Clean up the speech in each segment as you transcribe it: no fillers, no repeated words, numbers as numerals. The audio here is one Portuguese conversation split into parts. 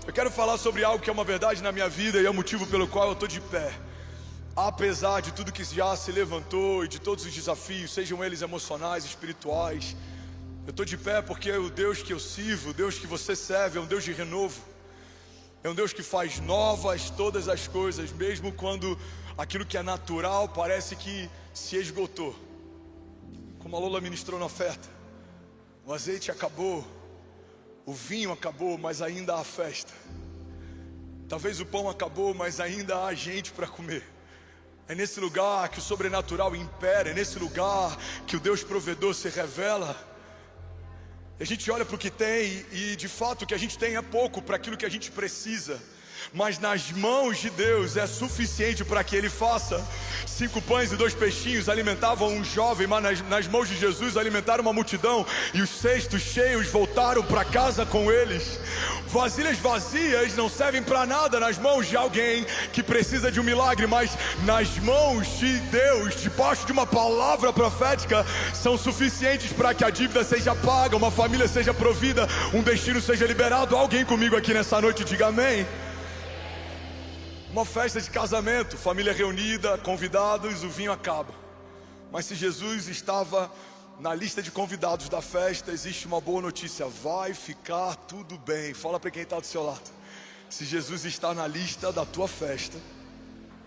Eu quero falar sobre algo que é uma verdade na minha vida e é o motivo pelo qual eu estou de pé. Apesar de tudo que já se levantou e de todos os desafios, sejam eles emocionais, espirituais, eu estou de pé porque o Deus que eu sirvo, o Deus que você serve, é um Deus de renovo. É um Deus que faz novas todas as coisas, mesmo quando aquilo que é natural parece que se esgotou. Como a Lola ministrou na oferta, o azeite acabou, o vinho acabou, mas ainda há festa. Talvez o pão acabou, mas ainda há gente para comer. É nesse lugar que o sobrenatural impera, é nesse lugar que o Deus provedor se revela. A gente olha para o que tem e de fato o que a gente tem é pouco para aquilo que a gente precisa. Mas nas mãos de Deus é suficiente para que Ele faça. 5 pães e 2 peixinhos alimentavam um jovem, mas nas mãos de Jesus alimentaram uma multidão. E os cestos cheios voltaram para casa com eles. Vasilhas vazias não servem para nada nas mãos de alguém que precisa de um milagre, mas nas mãos de Deus, debaixo de uma palavra profética, são suficientes para que a dívida seja paga, uma família seja provida, um destino seja liberado. Alguém comigo aqui nessa noite, diga amém. Uma festa de casamento, família reunida, convidados, o vinho acaba. Mas se Jesus estava na lista de convidados da festa, existe uma boa notícia: vai ficar tudo bem. Fala para quem está do seu lado: se Jesus está na lista da tua festa,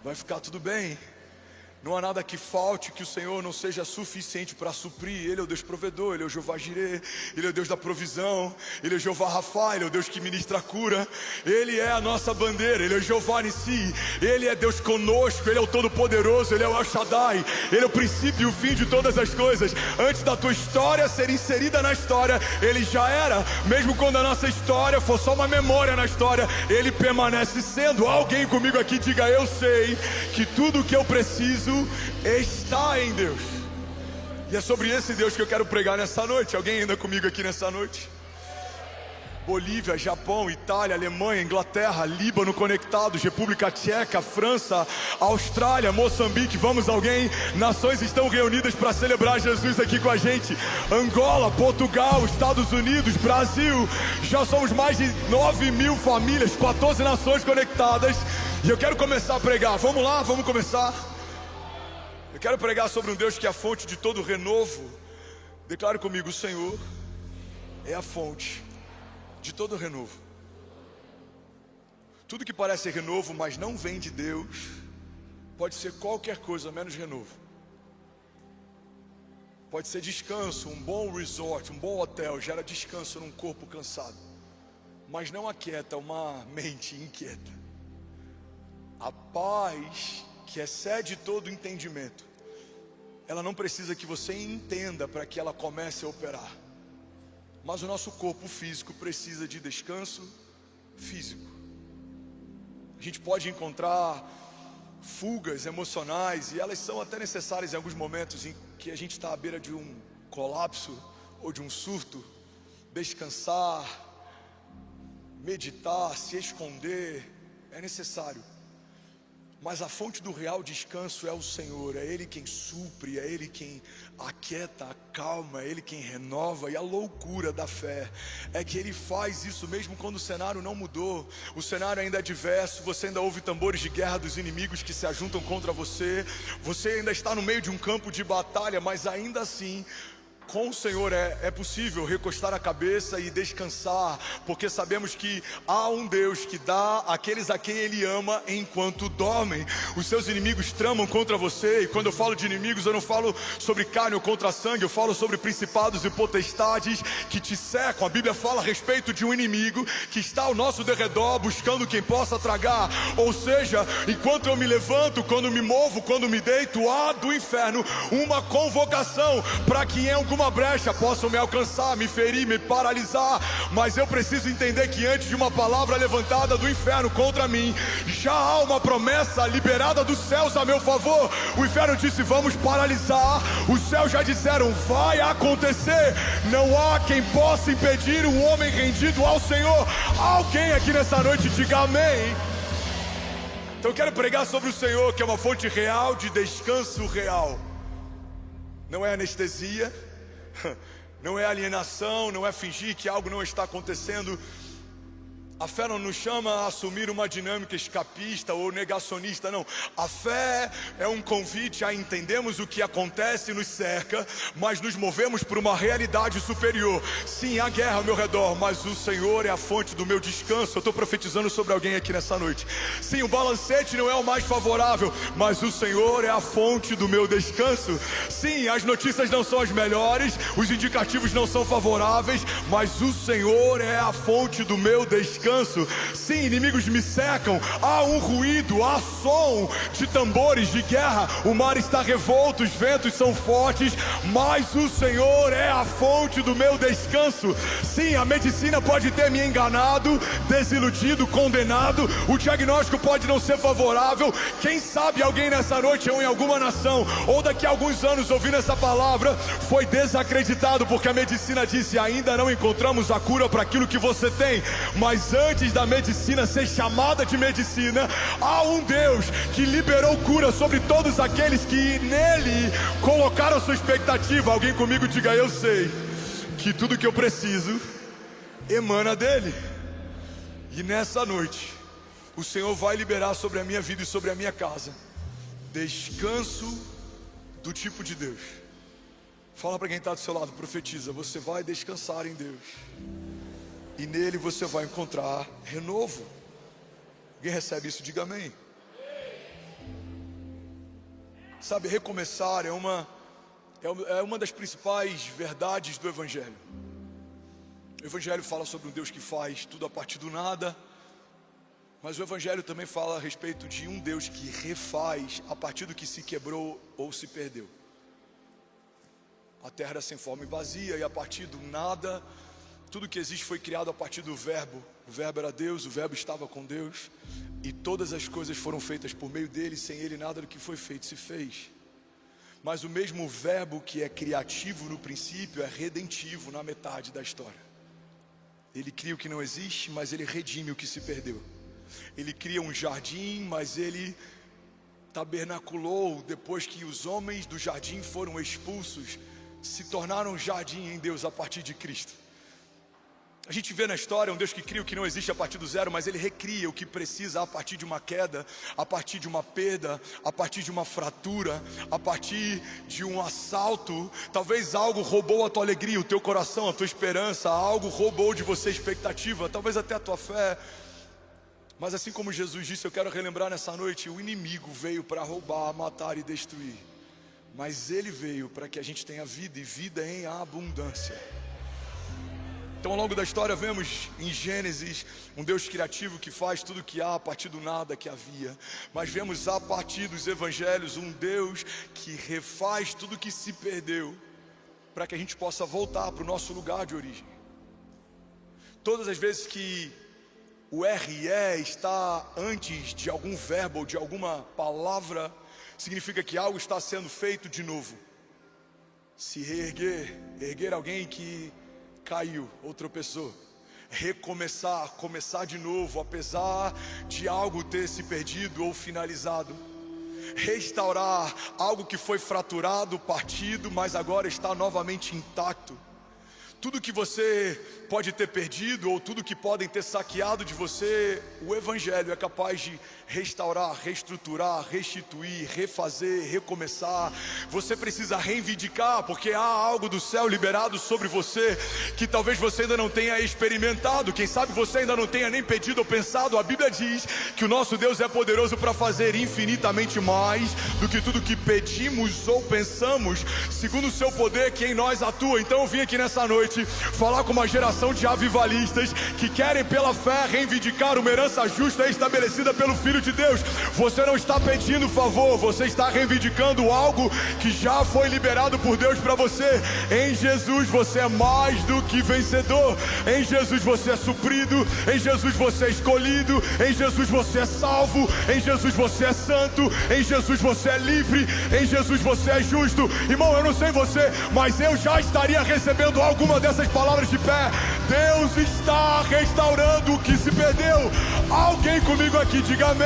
vai ficar tudo bem. Não há nada que falte que o Senhor não seja suficiente para suprir. Ele é o Deus provedor, Ele é o Jeová Jireh, Ele é o Deus da provisão, Ele é o Jeová Rafa, Ele é o Deus que ministra a cura. Ele é a nossa bandeira, Ele é o Jeová Nissi, Ele é Deus conosco, Ele é o Todo-Poderoso, Ele é o El Shaddai, Ele é o princípio e o fim de todas as coisas. Antes da tua história ser inserida na história, Ele já era. Mesmo quando a nossa história for só uma memória na história, Ele permanece sendo. Alguém comigo aqui diga: eu sei que tudo o que eu preciso está em Deus. E é sobre esse Deus que eu quero pregar nessa noite. Alguém ainda comigo aqui nessa noite? Bolívia, Japão, Itália, Alemanha, Inglaterra, Líbano conectados, República Tcheca, França, Austrália, Moçambique. Vamos, alguém? Nações estão reunidas para celebrar Jesus aqui com a gente. Angola, Portugal, Estados Unidos, Brasil. Já somos mais de 9.000 famílias, 14 nações conectadas. E eu quero começar a pregar. Vamos lá, vamos começar. Eu quero pregar sobre um Deus que é a fonte de todo renovo. Declare comigo: o Senhor é a fonte de todo renovo. Tudo que parece renovo, mas não vem de Deus, pode ser qualquer coisa menos renovo. Pode ser descanso, um bom resort, um bom hotel, gera descanso num corpo cansado, mas não aquieta uma mente inquieta. A paz que excede todo entendimento, ela não precisa que você entenda para que ela comece a operar. Mas o nosso corpo físico precisa de descanso físico. A gente pode encontrar fugas emocionais, e elas são até necessárias em alguns momentos em que a gente está à beira de um colapso ou de um surto. Descansar, meditar, se esconder é necessário. Mas a fonte do real descanso é o Senhor. É Ele quem supre, é Ele quem aquieta, acalma, é Ele quem renova. E a loucura da fé é que Ele faz isso mesmo quando o cenário não mudou. O cenário ainda é diverso, você ainda ouve tambores de guerra dos inimigos que se ajuntam contra você. Você ainda está no meio de um campo de batalha, mas ainda assim, com o Senhor é possível recostar a cabeça e descansar, porque sabemos que há um Deus que dá àqueles a quem Ele ama enquanto dormem. Os seus inimigos tramam contra você, e quando eu falo de inimigos, eu não falo sobre carne ou contra sangue, eu falo sobre principados e potestades que te cercam. A Bíblia fala a respeito de um inimigo que está ao nosso derredor, buscando quem possa tragar. Ou seja, enquanto eu me levanto, quando me movo, quando me deito, há do inferno uma convocação para que em alguma brecha possam me alcançar, me ferir, me paralisar. Mas eu preciso entender que antes de uma palavra levantada do inferno contra mim, já há uma promessa liberada dos céus a meu favor. O inferno disse: vamos paralisar. Os céus já disseram: vai acontecer. Não há quem possa impedir o homem rendido ao Senhor. Alguém aqui nessa noite diga amém. Então eu quero pregar sobre o Senhor, que é uma fonte real de descanso real. Não é anestesia, não é alienação, não é fingir que algo não está acontecendo. A fé não nos chama a assumir uma dinâmica escapista ou negacionista, não. A fé é um convite a entendermos o que acontece e nos cerca, mas nos movemos por uma realidade superior. Sim, há guerra ao meu redor, mas o Senhor é a fonte do meu descanso. Eu estou profetizando sobre alguém aqui nessa noite. Sim, o balancete não é o mais favorável, mas o Senhor é a fonte do meu descanso. Sim, as notícias não são as melhores, os indicativos não são favoráveis, mas o Senhor é a fonte do meu descanso. Sim, inimigos me cercam, há um ruído, há som de tambores de guerra, o mar está revolto, os ventos são fortes, mas o Senhor é a fonte do meu descanso. Sim, a medicina pode ter me enganado, desiludido, condenado, o diagnóstico pode não ser favorável. Quem sabe alguém nessa noite ou em alguma nação, ou daqui a alguns anos ouvindo essa palavra, foi desacreditado porque a medicina disse: ainda não encontramos a cura para aquilo que você tem. Mas antes da medicina ser chamada de medicina, há um Deus que liberou cura sobre todos aqueles que nele colocaram sua expectativa. Alguém comigo diga: eu sei que tudo que eu preciso emana dele. E nessa noite o Senhor vai liberar sobre a minha vida e sobre a minha casa descanso do tipo de Deus. Fala para quem está do seu lado, profetiza: você vai descansar em Deus, e nele você vai encontrar renovo. Alguém recebe isso? Diga amém. Sabe, recomeçar é uma das principais verdades do Evangelho. O Evangelho fala sobre um Deus que faz tudo a partir do nada, mas o Evangelho também fala a respeito de um Deus que refaz a partir do que se quebrou ou se perdeu. A terra era sem forma e vazia, e a partir do nada, tudo que existe foi criado a partir do verbo. O verbo era Deus, o verbo estava com Deus, e todas as coisas foram feitas por meio dele. Sem ele nada do que foi feito se fez. Mas o mesmo verbo que é criativo no princípio é redentivo na metade da história. Ele cria o que não existe, mas ele redime o que se perdeu. Ele cria um jardim, mas ele tabernaculou depois que os homens do jardim foram expulsos, se tornaram jardim em Deus a partir de Cristo. A gente vê na história um Deus que cria o que não existe a partir do zero, mas ele recria o que precisa a partir de uma queda, a partir de uma perda, a partir de uma fratura, a partir de um assalto. Talvez algo roubou a tua alegria, o teu coração, a tua esperança, algo roubou de você a expectativa, talvez até a tua fé. Mas assim como Jesus disse, eu quero relembrar nessa noite: o inimigo veio para roubar, matar e destruir, mas ele veio para que a gente tenha vida, e vida em abundância. Então, ao longo da história, vemos em Gênesis um Deus criativo que faz tudo o que há a partir do nada que havia. Mas vemos a partir dos evangelhos um Deus que refaz tudo que se perdeu, para que a gente possa voltar para o nosso lugar de origem. Todas as vezes que o RE está antes de algum verbo ou de alguma palavra, significa que algo está sendo feito de novo. Se reerguer, erguer alguém que caiu ou tropeçou, recomeçar, começar de novo, apesar de algo ter se perdido ou finalizado. Restaurar algo que foi fraturado, partido, mas agora está novamente intacto. Tudo que você pode ter perdido, ou tudo que podem ter saqueado de você, o Evangelho é capaz de restaurar, reestruturar, restituir, refazer, recomeçar. Você precisa reivindicar, porque há algo do céu liberado sobre você, que talvez você ainda não tenha experimentado. Quem sabe você ainda não tenha nem pedido ou pensado. A Bíblia diz que o nosso Deus é poderoso para fazer infinitamente mais do que tudo que pedimos ou pensamos, segundo o seu poder que em nós atua. Então eu vim aqui nessa noite falar com uma geração de avivalistas que querem pela fé reivindicar uma herança justa estabelecida pelo Filho de Deus. Você não está pedindo favor, você está reivindicando algo que já foi liberado por Deus para você. Em Jesus você é mais do que vencedor. Em Jesus você é suprido. Em Jesus você é escolhido. Em Jesus você é salvo. Em Jesus você é santo. Em Jesus você é livre. Em Jesus você é justo. Irmão, eu não sei você, mas eu já estaria recebendo alguma dessas palavras de pé. Deus está restaurando o que se perdeu. Alguém comigo aqui, diga amém.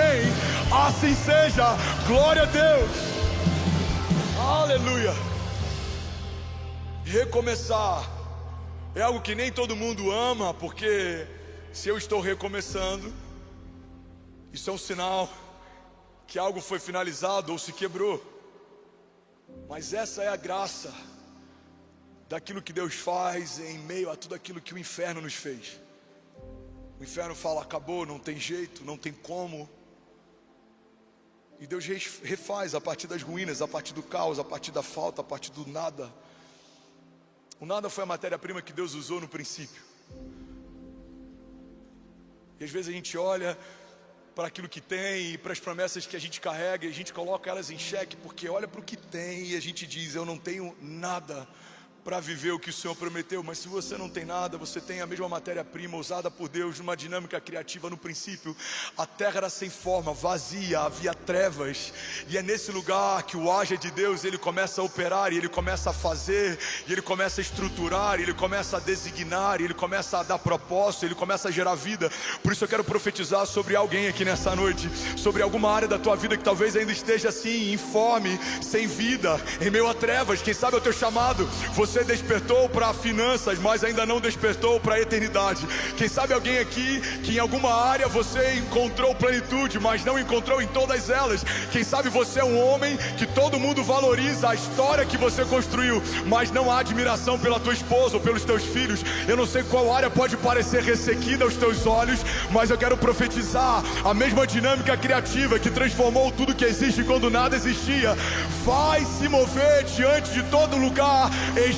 Assim seja, glória a Deus. Aleluia. Recomeçar é algo que nem todo mundo ama, porque se eu estou recomeçando, isso é um sinal que algo foi finalizado ou se quebrou. Mas essa é a graça daquilo que Deus faz em meio a tudo aquilo que o inferno nos fez. O inferno fala: acabou, não tem jeito, não tem como. E Deus refaz a partir das ruínas, a partir do caos, a partir da falta, a partir do nada. O nada foi a matéria-prima que Deus usou no princípio. E às vezes a gente olha para aquilo que tem e para as promessas que a gente carrega e a gente coloca elas em xeque, porque olha para o que tem e a gente diz: eu não tenho nada para viver o que o Senhor prometeu. Mas se você não tem nada, você tem a mesma matéria-prima usada por Deus numa dinâmica criativa. No princípio, a terra era sem forma, vazia, havia trevas, e é nesse lugar que o haja de Deus, ele começa a operar, e ele começa a fazer, e ele começa a estruturar, e ele começa a designar, e ele começa a dar propósito, ele começa a gerar vida. Por isso eu quero profetizar sobre alguém aqui nessa noite, sobre alguma área da tua vida que talvez ainda esteja assim, informe, sem vida, em meio a trevas. Quem sabe é o teu chamado. Você despertou para finanças, mas ainda não despertou para a eternidade. Quem sabe alguém aqui que em alguma área você encontrou plenitude, mas não encontrou em todas elas. Quem sabe você é um homem que todo mundo valoriza a história que você construiu, mas não há admiração pela tua esposa ou pelos teus filhos. Eu não sei qual área pode parecer ressequida aos teus olhos, mas eu quero profetizar a mesma dinâmica criativa que transformou tudo que existe quando nada existia. Vai se mover diante de todo lugar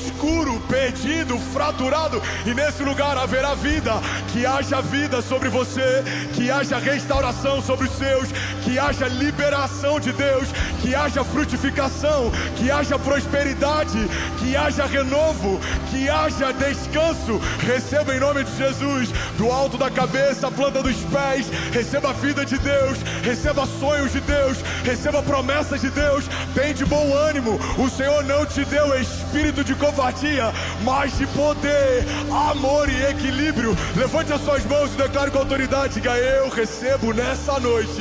escuro, perdido, fraturado, e nesse lugar haverá vida. Que haja vida sobre você, que haja restauração sobre os seus, que haja liberação de Deus, que haja frutificação, que haja prosperidade, que haja renovo, que haja descanso. Receba em nome de Jesus, do alto da cabeça à planta dos pés. Receba a vida de Deus, receba sonhos de Deus, receba promessas de Deus. Tem de bom ânimo, o Senhor não te deu espírito de covardia, mas de poder, amor e equilíbrio. Levante as suas mãos e declare com autoridade: diga: eu recebo nessa noite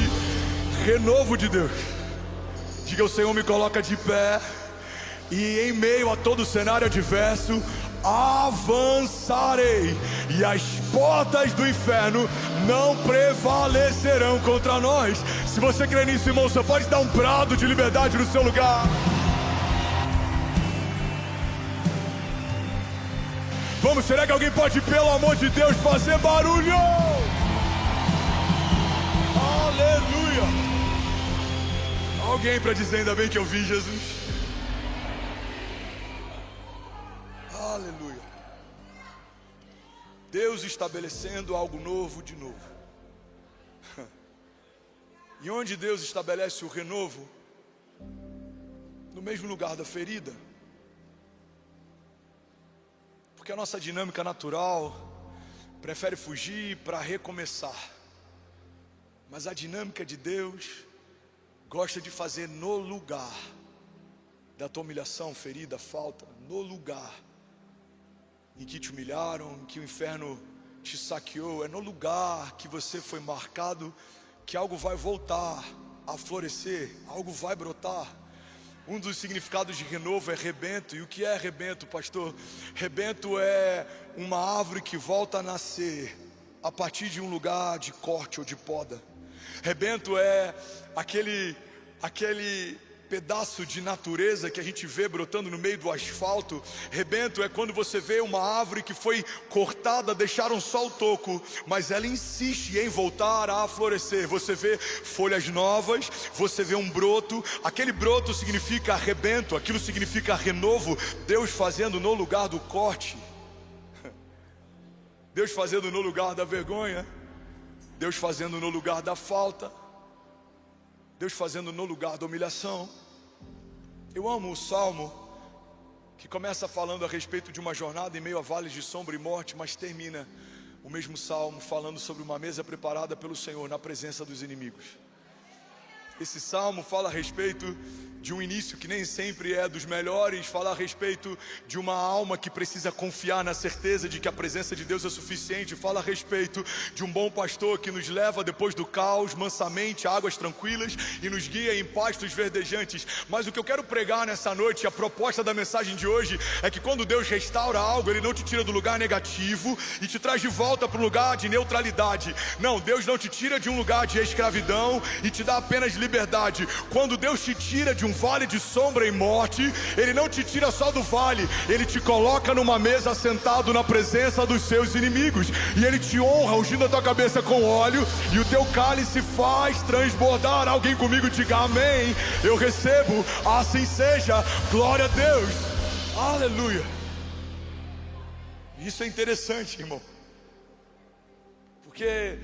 renovo de Deus. Diga: o Senhor me coloca de pé, e em meio a todo cenário adverso avançarei, e as portas do inferno não prevalecerão contra nós. Se você crê nisso, irmão, você pode dar um brado de liberdade no seu lugar. Vamos, será que alguém pode, pelo amor de Deus, fazer barulho? Aleluia! Alguém para dizer: ainda bem que eu vi Jesus. Aleluia! Deus estabelecendo algo novo de novo. E onde Deus estabelece o renovo? No mesmo lugar da ferida. Porque a nossa dinâmica natural prefere fugir para recomeçar. Mas a dinâmica de Deus gosta de fazer no lugar da tua humilhação, ferida, falta. No lugar em que te humilharam, em que o inferno te saqueou. É no lugar que você foi marcado que algo vai voltar a florescer, algo vai brotar. Um dos significados de renovo é rebento. E o que é rebento, pastor? Rebento é uma árvore que volta a nascer a partir de um lugar de corte ou de poda. Rebento é aquele pedaço de natureza que a gente vê brotando no meio do asfalto. Rebento é quando você vê uma árvore que foi cortada, deixaram só o toco, mas ela insiste em voltar a florescer. Você vê folhas novas, você vê um broto. Aquele broto significa rebento, aquilo significa renovo. Deus fazendo no lugar do corte, Deus fazendo no lugar da vergonha, Deus fazendo no lugar da falta, Deus fazendo no lugar da humilhação. Eu amo o Salmo que começa falando a respeito de uma jornada em meio a vales de sombra e morte, mas termina o mesmo Salmo falando sobre uma mesa preparada pelo Senhor na presença dos inimigos. Esse salmo fala a respeito de um início que nem sempre é dos melhores, fala a respeito de uma alma que precisa confiar na certeza de que a presença de Deus é suficiente, fala a respeito de um bom pastor que nos leva depois do caos, mansamente, a águas tranquilas e nos guia em pastos verdejantes. Mas o que eu quero pregar nessa noite, a proposta da mensagem de hoje, é que quando Deus restaura algo, Ele não te tira do lugar negativo e te traz de volta para um lugar de neutralidade. Não, Deus não te tira de um lugar de escravidão e te dá apenas liberdade. Quando Deus te tira de um vale de sombra e morte, Ele não te tira só do vale, Ele te coloca numa mesa sentado na presença dos seus inimigos, e Ele te honra ungindo a tua cabeça com óleo, e o teu cálice faz transbordar. Alguém comigo diga amém. Eu recebo, assim seja, glória a Deus, aleluia. Isso é interessante, irmão, porque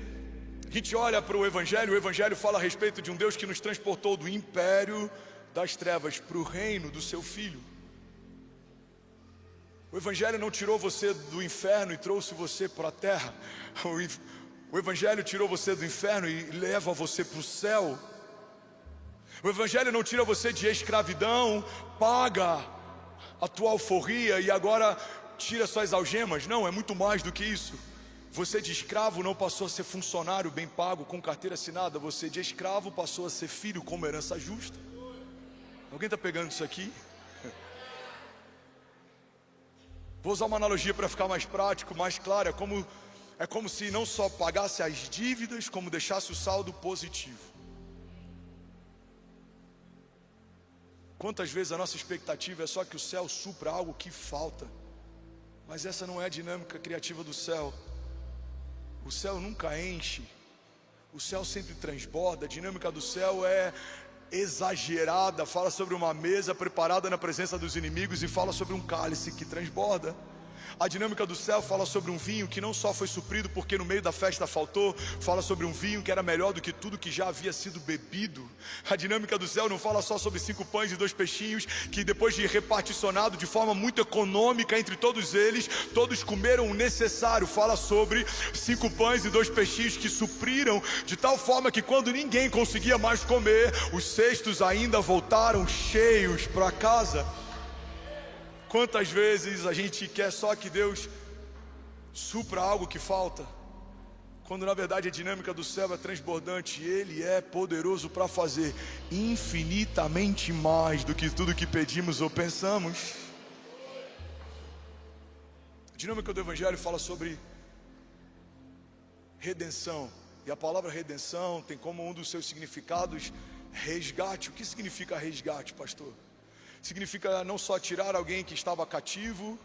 a gente olha para o Evangelho fala a respeito de um Deus que nos transportou do império das trevas para o reino do seu Filho. O Evangelho não tirou você do inferno e trouxe você para a terra. O Evangelho tirou você do inferno e leva você para o céu. O Evangelho não tira você de escravidão, paga a tua alforria e agora tira suas algemas. Não, é muito mais do que isso. Você de escravo não passou a ser funcionário bem pago com carteira assinada. Você de escravo passou a ser filho como herança justa. Alguém está pegando isso aqui? Vou usar uma analogia para ficar mais prático, mais claro. É como se não só pagasse as dívidas, como deixasse o saldo positivo. Quantas vezes a nossa expectativa é só que o céu supra algo que falta, mas essa não é a dinâmica criativa do céu. O céu nunca enche, o céu sempre transborda. A dinâmica do céu é exagerada, fala sobre uma mesa preparada na presença dos inimigos e fala sobre um cálice que transborda. A dinâmica do céu fala sobre um vinho que não só foi suprido porque no meio da festa faltou, fala sobre um vinho que era melhor do que tudo que já havia sido bebido. A dinâmica do céu não fala só sobre 5 pães e 2 peixinhos, que depois de reparticionado de forma muito econômica entre todos eles, todos comeram o necessário. Fala sobre 5 pães e 2 peixinhos que supriram de tal forma que quando ninguém conseguia mais comer, os cestos ainda voltaram cheios para casa. Quantas vezes a gente quer só que Deus supra algo que falta, quando na verdade a dinâmica do céu é transbordante e Ele é poderoso para fazer infinitamente mais do que tudo que pedimos ou pensamos. A dinâmica do Evangelho fala sobre redenção, e a palavra redenção tem como um dos seus significados resgate. O que significa resgate, pastor? Significa não só tirar alguém que estava cativo,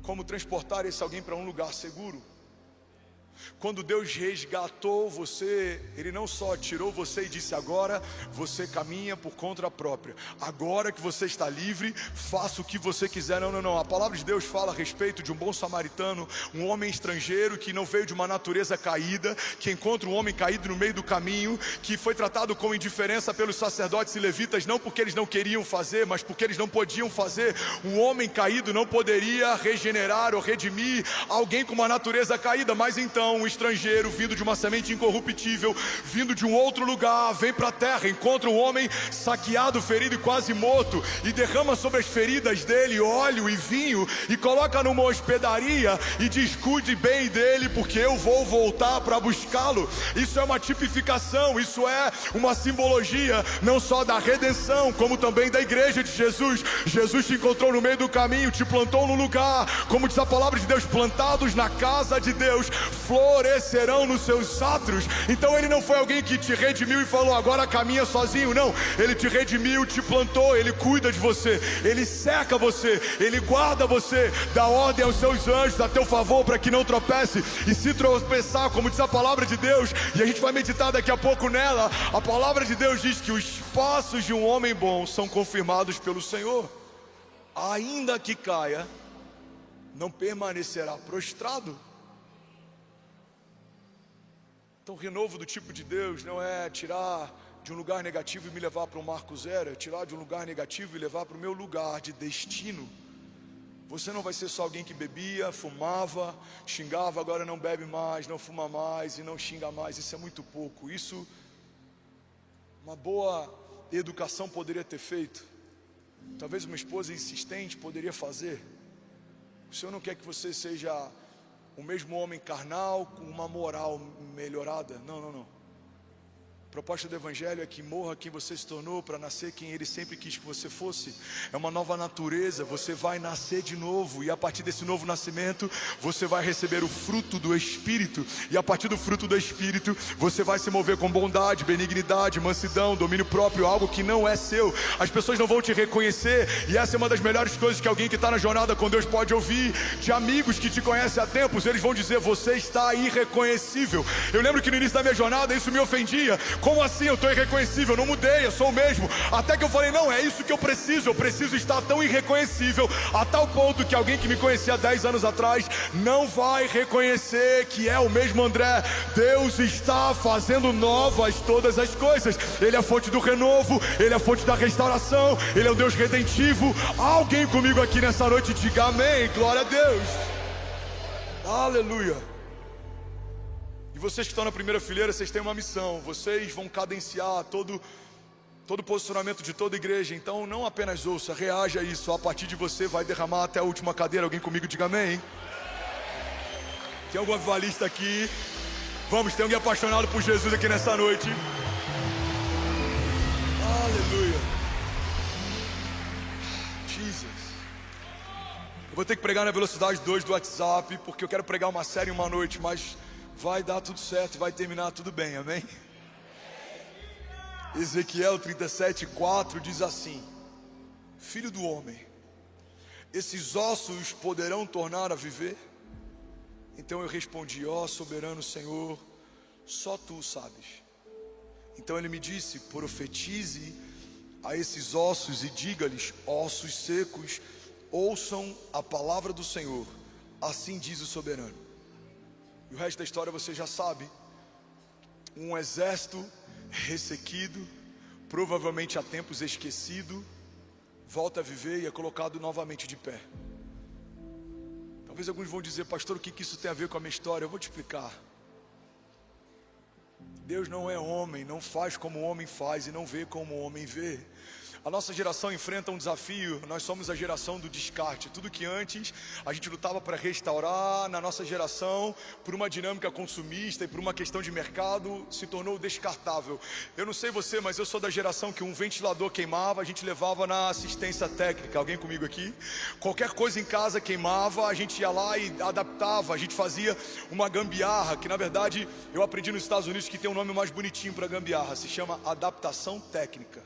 como transportar esse alguém para um lugar seguro. Quando Deus resgatou você, Ele não só tirou você e disse: agora você caminha por conta própria, agora que você está livre, faça o que você quiser. Não. A palavra de Deus fala a respeito de um bom samaritano, um homem estrangeiro que não veio de uma natureza caída, que encontra um homem caído no meio do caminho, que foi tratado com indiferença pelos sacerdotes e levitas, não porque eles não queriam fazer, mas porque eles não podiam fazer. Um homem caído não poderia regenerar ou redimir alguém com uma natureza caída. Mas então um estrangeiro vindo de uma semente incorruptível, vindo de um outro lugar, vem para a terra, encontra um homem saqueado, ferido e quase morto, e derrama sobre as feridas dele óleo e vinho, e coloca numa hospedaria e diz: cuide bem dele, porque eu vou voltar para buscá-lo. Isso é uma tipificação, isso é uma simbologia, não só da redenção, como também da igreja de Jesus. Jesus te encontrou no meio do caminho, te plantou no lugar, como diz a palavra de Deus: plantados na casa de Deus, florescerão nos seus átrios. Então Ele não foi alguém que te redimiu e falou: agora caminha sozinho. Não, Ele te redimiu, te plantou, Ele cuida de você, Ele cerca você, Ele guarda você, dá ordem aos seus anjos a teu favor para que não tropece. E se tropeçar, como diz a palavra de Deus, e a gente vai meditar daqui a pouco nela, a palavra de Deus diz que os passos de um homem bom são confirmados pelo Senhor. Ainda que caia, não permanecerá prostrado. Então o renovo do tipo de Deus não é tirar de um lugar negativo e me levar para um marco zero, é tirar de um lugar negativo e levar para o meu lugar de destino. Você não vai ser só alguém que bebia, fumava, xingava, agora não bebe mais, não fuma mais e não xinga mais. Isso é muito pouco. Isso uma boa educação poderia ter feito, talvez uma esposa insistente poderia fazer. O Senhor não quer que você seja o mesmo homem carnal com uma moral melhorada. Não, não, não. A proposta do Evangelho é que morra quem você se tornou para nascer quem Ele sempre quis que você fosse. É uma nova natureza, você vai nascer de novo. E a partir desse novo nascimento, você vai receber o fruto do Espírito. E a partir do fruto do Espírito, você vai se mover com bondade, benignidade, mansidão, domínio próprio, algo que não é seu. As pessoas não vão te reconhecer. E essa é uma das melhores coisas que alguém que está na jornada com Deus pode ouvir. De amigos que te conhecem há tempos, eles vão dizer: você está irreconhecível. Eu lembro que no início da minha jornada isso me ofendia. Como assim eu estou irreconhecível? Eu não mudei, eu sou o mesmo. Até que eu falei: não, é isso que eu preciso estar tão irreconhecível, a tal ponto que alguém que me conhecia há 10 anos atrás não vai reconhecer que é o mesmo André. Deus está fazendo novas todas as coisas. Ele é a fonte do renovo, Ele é a fonte da restauração, Ele é o Deus redentivo. Alguém comigo aqui nessa noite diga amém, glória a Deus, aleluia. E vocês que estão na primeira fileira, vocês têm uma missão. Vocês vão cadenciar todo posicionamento de toda igreja. Então não apenas ouça, reaja a isso. A partir de você vai derramar até a última cadeira. Alguém comigo diga amém. Tem algum avivalista aqui? Vamos, tem alguém apaixonado por Jesus aqui nessa noite? Aleluia. Jesus. Eu vou ter que pregar na velocidade 2 do WhatsApp, porque eu quero pregar uma série em uma noite, mas vai dar tudo certo, vai terminar tudo bem, amém? Ezequiel 37:4 diz assim: Filho do homem, esses ossos poderão tornar a viver? Então eu respondi: ó soberano Senhor, só tu sabes. Então ele me disse: profetize a esses ossos e diga-lhes: ossos secos, ouçam a palavra do Senhor, assim diz o soberano. E o resto da história você já sabe. Um exército ressequido, provavelmente há tempos esquecido, volta a viver e é colocado novamente de pé. Talvez alguns vão dizer: pastor, o que isso tem a ver com a minha história? Eu vou te explicar. Deus não é homem, não faz como o homem faz e não vê como o homem vê. A nossa geração enfrenta um desafio. Nós somos a geração do descarte. Tudo que antes a gente lutava para restaurar, na nossa geração, por uma dinâmica consumista e por uma questão de mercado, se tornou descartável. Eu não sei você, mas eu sou da geração que um ventilador queimava, a gente levava na assistência técnica. Alguém comigo aqui? Qualquer coisa em casa queimava, a gente ia lá e adaptava. A gente fazia uma gambiarra, que na verdade eu aprendi nos Estados Unidos que tem um nome mais bonitinho para gambiarra. Se chama adaptação técnica.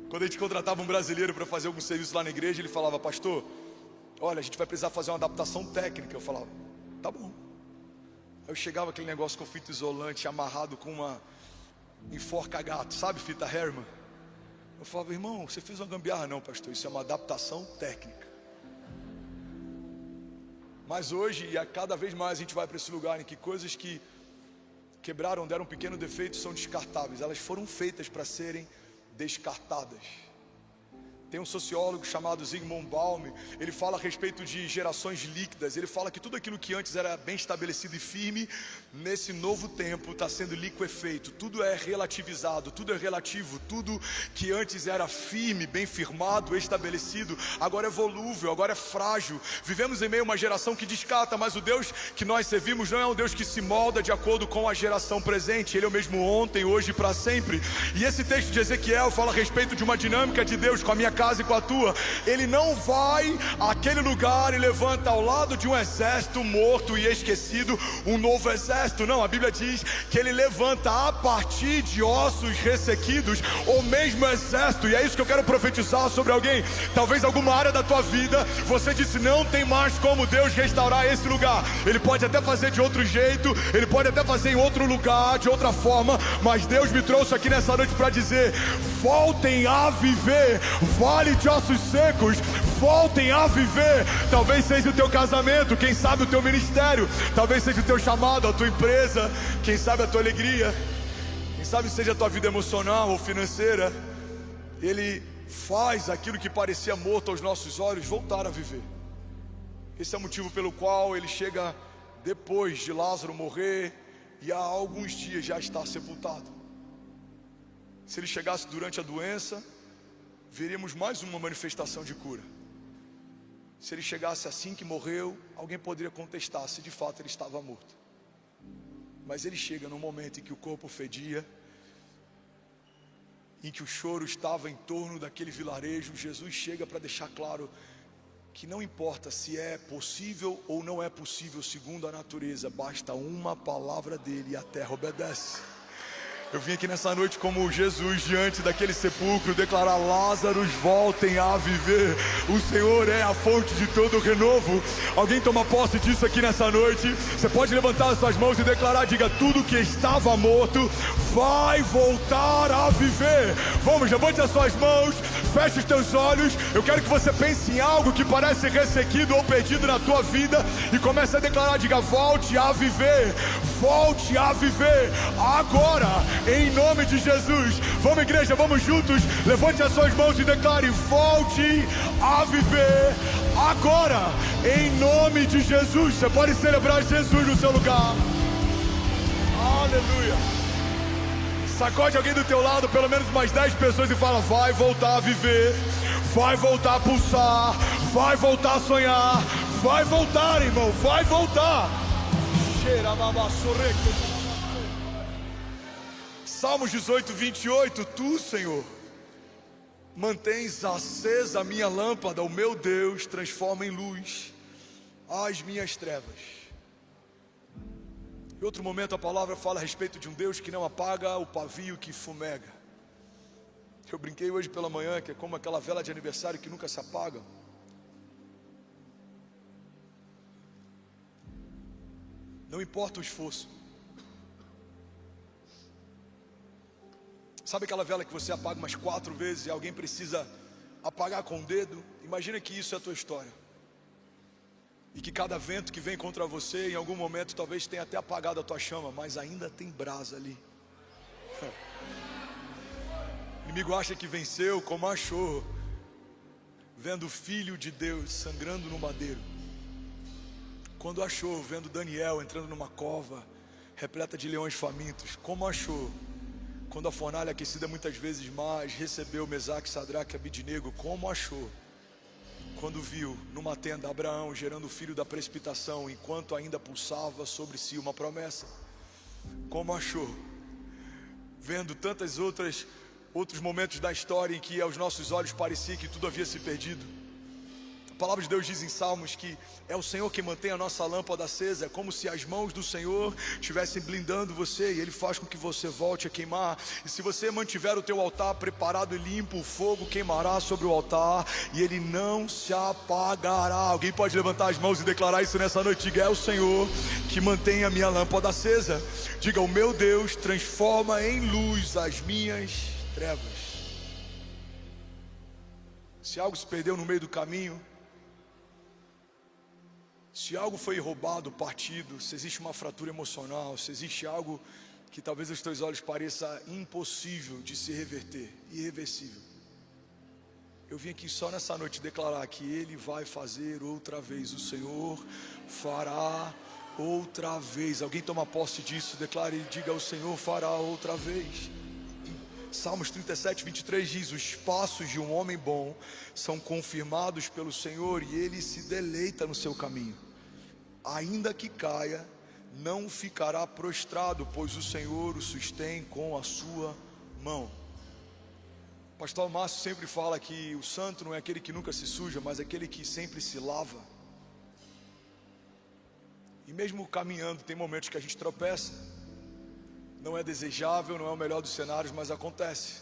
Quando a gente contratava um brasileiro para fazer algum serviço lá na igreja, ele falava: pastor, olha, a gente vai precisar fazer uma adaptação técnica. Eu falava: tá bom. Aí eu chegava aquele negócio com fita isolante, amarrado com uma enforca-gato, sabe, fita Herman. Eu falava: irmão, você fez uma gambiarra? Não, pastor, isso é uma adaptação técnica. Mas hoje, e a cada vez mais a gente vai para esse lugar em que coisas que quebraram, deram um pequeno defeito, são descartáveis. Elas foram feitas para serem descartadas. Tem um sociólogo chamado Zygmunt Bauman. Ele fala a respeito de gerações líquidas. Ele fala que tudo aquilo que antes era bem estabelecido e firme, nesse novo tempo está sendo liquefeito. Tudo é relativizado, tudo é relativo. Tudo que antes era firme, bem firmado, estabelecido, agora é volúvel, agora é frágil. Vivemos em meio a uma geração que descarta, mas o Deus que nós servimos não é um Deus que se molda de acordo com a geração presente. Ele é o mesmo ontem, hoje e para sempre. E esse texto de Ezequiel fala a respeito de uma dinâmica de Deus com a minha casa e com a tua. Ele não vai àquele lugar e levanta ao lado de um exército morto e esquecido um novo exército. Não, a Bíblia diz que ele levanta a partir de ossos ressequidos o mesmo exército. E é isso que eu quero profetizar sobre alguém. Talvez alguma área da tua vida você disse: não tem mais como Deus restaurar esse lugar. Ele pode até fazer de outro jeito, ele pode até fazer em outro lugar, de outra forma, mas Deus me trouxe aqui nessa noite para dizer: voltem a viver. Vale de ossos secos, voltem a viver. Talvez seja o teu casamento, quem sabe o teu ministério, talvez seja o teu chamado, a tua empresa, quem sabe a tua alegria, quem sabe seja a tua vida emocional ou financeira. Ele faz aquilo que parecia morto aos nossos olhos voltar a viver. Esse é o motivo pelo qual ele chega depois de Lázaro morrer e há alguns dias já está sepultado. Se ele chegasse durante a doença, veríamos mais uma manifestação de cura. Se ele chegasse assim que morreu, alguém poderia contestar se de fato ele estava morto. Mas ele chega num momento em que o corpo fedia, em que o choro estava em torno daquele vilarejo. Jesus chega para deixar claro que não importa se é possível ou não é possível segundo a natureza, basta uma palavra dele e a terra obedece. Eu vim aqui nessa noite como Jesus diante daquele sepulcro declarar: Lázaros, voltem a viver. O Senhor é a fonte de todo renovo. Alguém toma posse disso aqui nessa noite? Você pode levantar as suas mãos e declarar: diga, tudo que estava morto vai voltar a viver. Vamos, levante as suas mãos, feche os teus olhos. Eu quero que você pense em algo que parece ressequido ou perdido na tua vida e comece a declarar: diga, volte a viver, volte a viver agora, em nome de Jesus. Vamos, igreja, vamos juntos. Levante as suas mãos e declare: volte a viver agora, em nome de Jesus. Você pode celebrar Jesus no seu lugar. Aleluia. Sacode alguém do teu lado, pelo menos mais 10 pessoas, e fala: vai voltar a viver, vai voltar a pulsar, vai voltar a sonhar, vai voltar, irmão, vai voltar. Salmos 18, 28. Tu, Senhor, mantens acesa a minha lâmpada, o meu Deus transforma em luz as minhas trevas. Em outro momento a palavra fala a respeito de um Deus que não apaga o pavio que fumega. Eu brinquei hoje pela manhã que é como aquela vela de aniversário que nunca se apaga. Não importa o esforço. Sabe aquela vela que você apaga umas 4 vezes e alguém precisa apagar com o dedo? Imagina que isso é a tua história. E que cada vento que vem contra você, em algum momento talvez tenha até apagado a tua chama, mas ainda tem brasa ali. O inimigo acha que venceu como achou, vendo o Filho de Deus sangrando no madeiro. Quando achou, vendo Daniel entrando numa cova repleta de leões famintos. Como achou, quando a fornalha aquecida muitas vezes mais recebeu Mesaque, Sadraque e Abidnego. Como achou, quando viu numa tenda Abraão gerando o filho da precipitação, enquanto ainda pulsava sobre si uma promessa. Como achou, vendo tantas outros momentos da história em que aos nossos olhos parecia que tudo havia se perdido. A palavra de Deus diz em Salmos que é o Senhor quem mantém a nossa lâmpada acesa. É como se as mãos do Senhor estivessem blindando você, e Ele faz com que você volte a queimar. E se você mantiver o teu altar preparado e limpo, o fogo queimará sobre o altar e ele não se apagará. Alguém pode levantar as mãos e declarar isso nessa noite? Diga: é o Senhor que mantém a minha lâmpada acesa. Diga: o meu Deus transforma em luz as minhas trevas. Se algo se perdeu no meio do caminho, se algo foi roubado, partido, se existe uma fratura emocional, se existe algo que talvez aos teus olhos pareça impossível de se reverter, irreversível, eu vim aqui só nessa noite declarar que Ele vai fazer outra vez. O Senhor fará outra vez. Alguém toma posse disso, declare e diga: o Senhor fará outra vez. Salmos 37, 23 diz: os passos de um homem bom são confirmados pelo Senhor e Ele se deleita no seu caminho. Ainda que caia, não ficará prostrado, pois o Senhor o sustém com a sua mão. O pastor Márcio sempre fala que o santo não é aquele que nunca se suja, mas aquele que sempre se lava. E mesmo caminhando, tem momentos que a gente tropeça. Não é desejável, não é o melhor dos cenários, mas acontece.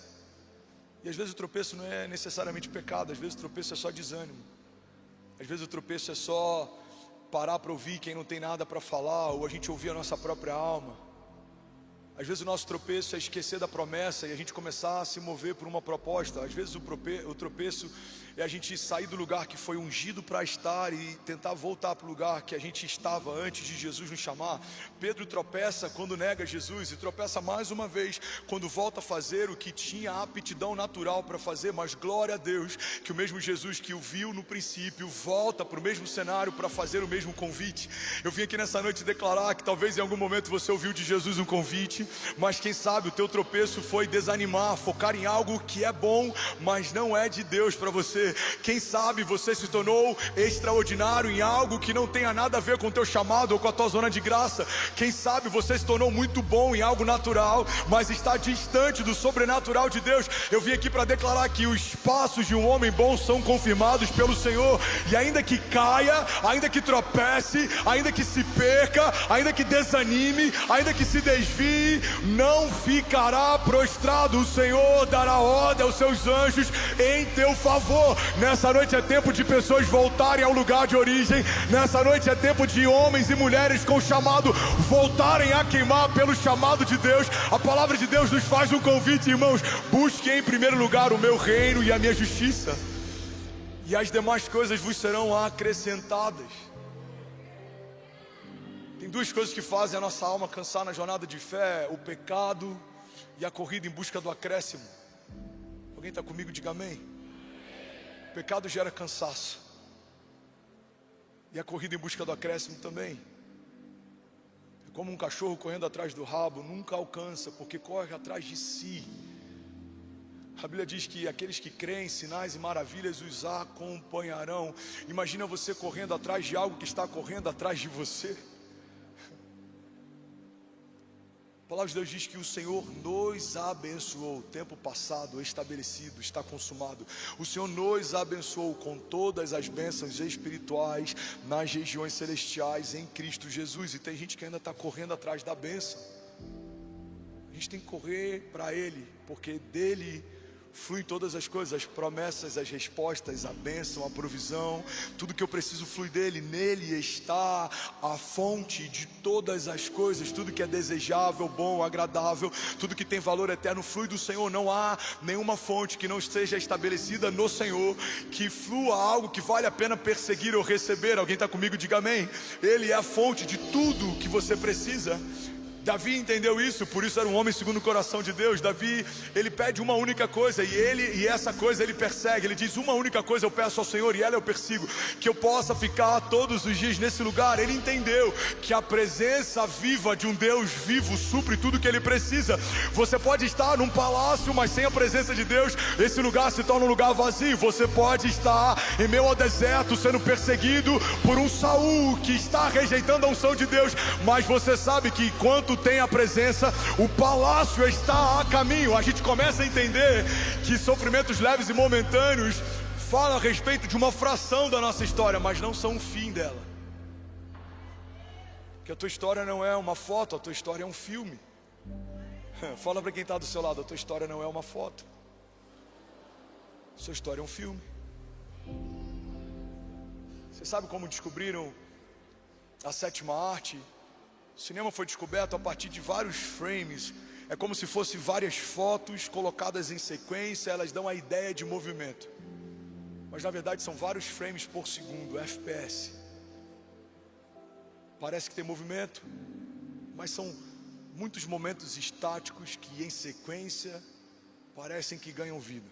E às vezes o tropeço não é necessariamente pecado. Às vezes o tropeço é só desânimo. Às vezes o tropeço é só parar para ouvir quem não tem nada para falar, ou a gente ouvir a nossa própria alma. Às vezes o nosso tropeço é esquecer da promessa e a gente começar a se mover por uma proposta. Às vezes o tropeço é a gente sair do lugar que foi ungido para estar e tentar voltar para o lugar que a gente estava antes de Jesus nos chamar. Pedro tropeça quando nega Jesus e tropeça mais uma vez quando volta a fazer o que tinha aptidão natural para fazer. Mas glória a Deus que o mesmo Jesus que o viu no princípio volta para o mesmo cenário para fazer o mesmo convite. Eu vim aqui nessa noite declarar que talvez em algum momento você ouviu de Jesus um convite, mas quem sabe o teu tropeço foi desanimar, focar em algo que é bom, mas não é de Deus para você. Quem sabe você se tornou extraordinário em algo que não tenha nada a ver com o teu chamado ou com a tua zona de graça. Quem sabe você se tornou muito bom em algo natural, mas está distante do sobrenatural de Deus. Eu vim aqui para declarar que os passos de um homem bom são confirmados pelo Senhor, e ainda que caia, ainda que tropece, ainda que se perca, ainda que desanime, ainda que se desvie, não ficará prostrado. O Senhor dará ordem aos seus anjos em teu favor. Nessa noite é tempo de pessoas voltarem ao lugar de origem. Nessa noite é tempo de homens e mulheres com chamado voltarem a queimar pelo chamado de Deus. A palavra de Deus nos faz um convite, irmãos: busque em primeiro lugar o meu reino e a minha justiça, e as demais coisas vos serão acrescentadas. Tem duas coisas que fazem a nossa alma cansar na jornada de fé: o pecado e a corrida em busca do acréscimo. Alguém está comigo? Diga amém. O pecado gera cansaço, e a corrida em busca do acréscimo também. É como um cachorro correndo atrás do rabo, nunca alcança, porque corre atrás de si. A Bíblia diz que aqueles que creem, sinais e maravilhas os acompanharão. Imagina você correndo atrás de algo que está correndo atrás de você. A palavra de Deus diz que o Senhor nos abençoou. Tempo passado, estabelecido, está consumado. O Senhor nos abençoou com todas as bênçãos espirituais nas regiões celestiais em Cristo Jesus. E tem gente que ainda está correndo atrás da bênção. A gente tem que correr para Ele, porque dele fluem todas as coisas, as promessas, as respostas, a bênção, a provisão. Tudo que eu preciso flui dele. Nele está a fonte de todas as coisas. Tudo que é desejável, bom, agradável, tudo que tem valor eterno flui do Senhor. Não há nenhuma fonte que não esteja estabelecida no Senhor, que flua algo que vale a pena perseguir ou receber. Alguém está comigo? Diga amém. Ele é a fonte de tudo que você precisa. Davi entendeu isso, por isso era um homem segundo o coração de Deus. Davi, ele pede uma única coisa, e essa coisa ele persegue. Ele diz: uma única coisa eu peço ao Senhor, e ela eu persigo, que eu possa ficar todos os dias nesse lugar. Ele entendeu que a presença viva de um Deus vivo supre tudo que ele precisa. Você pode estar num palácio, mas sem a presença de Deus, esse lugar se torna um lugar vazio. Você pode estar em meio ao deserto, sendo perseguido por um Saul que está rejeitando a unção de Deus, mas você sabe que enquanto tem a presença, o palácio está a caminho. A gente começa a entender que sofrimentos leves e momentâneos falam a respeito de uma fração da nossa história, mas não são o fim dela. Que a tua história não é uma foto, a tua história é um filme. Fala para quem está do seu lado: a tua história não é uma foto, a sua história é um filme. Você sabe como descobriram a sétima arte? O cinema foi descoberto a partir de vários frames. É como se fossem várias fotos colocadas em sequência. Elas dão a ideia de movimento, mas na verdade são vários frames por segundo, FPS. Parece que tem movimento, mas são muitos momentos estáticos que em sequência parecem que ganham vida.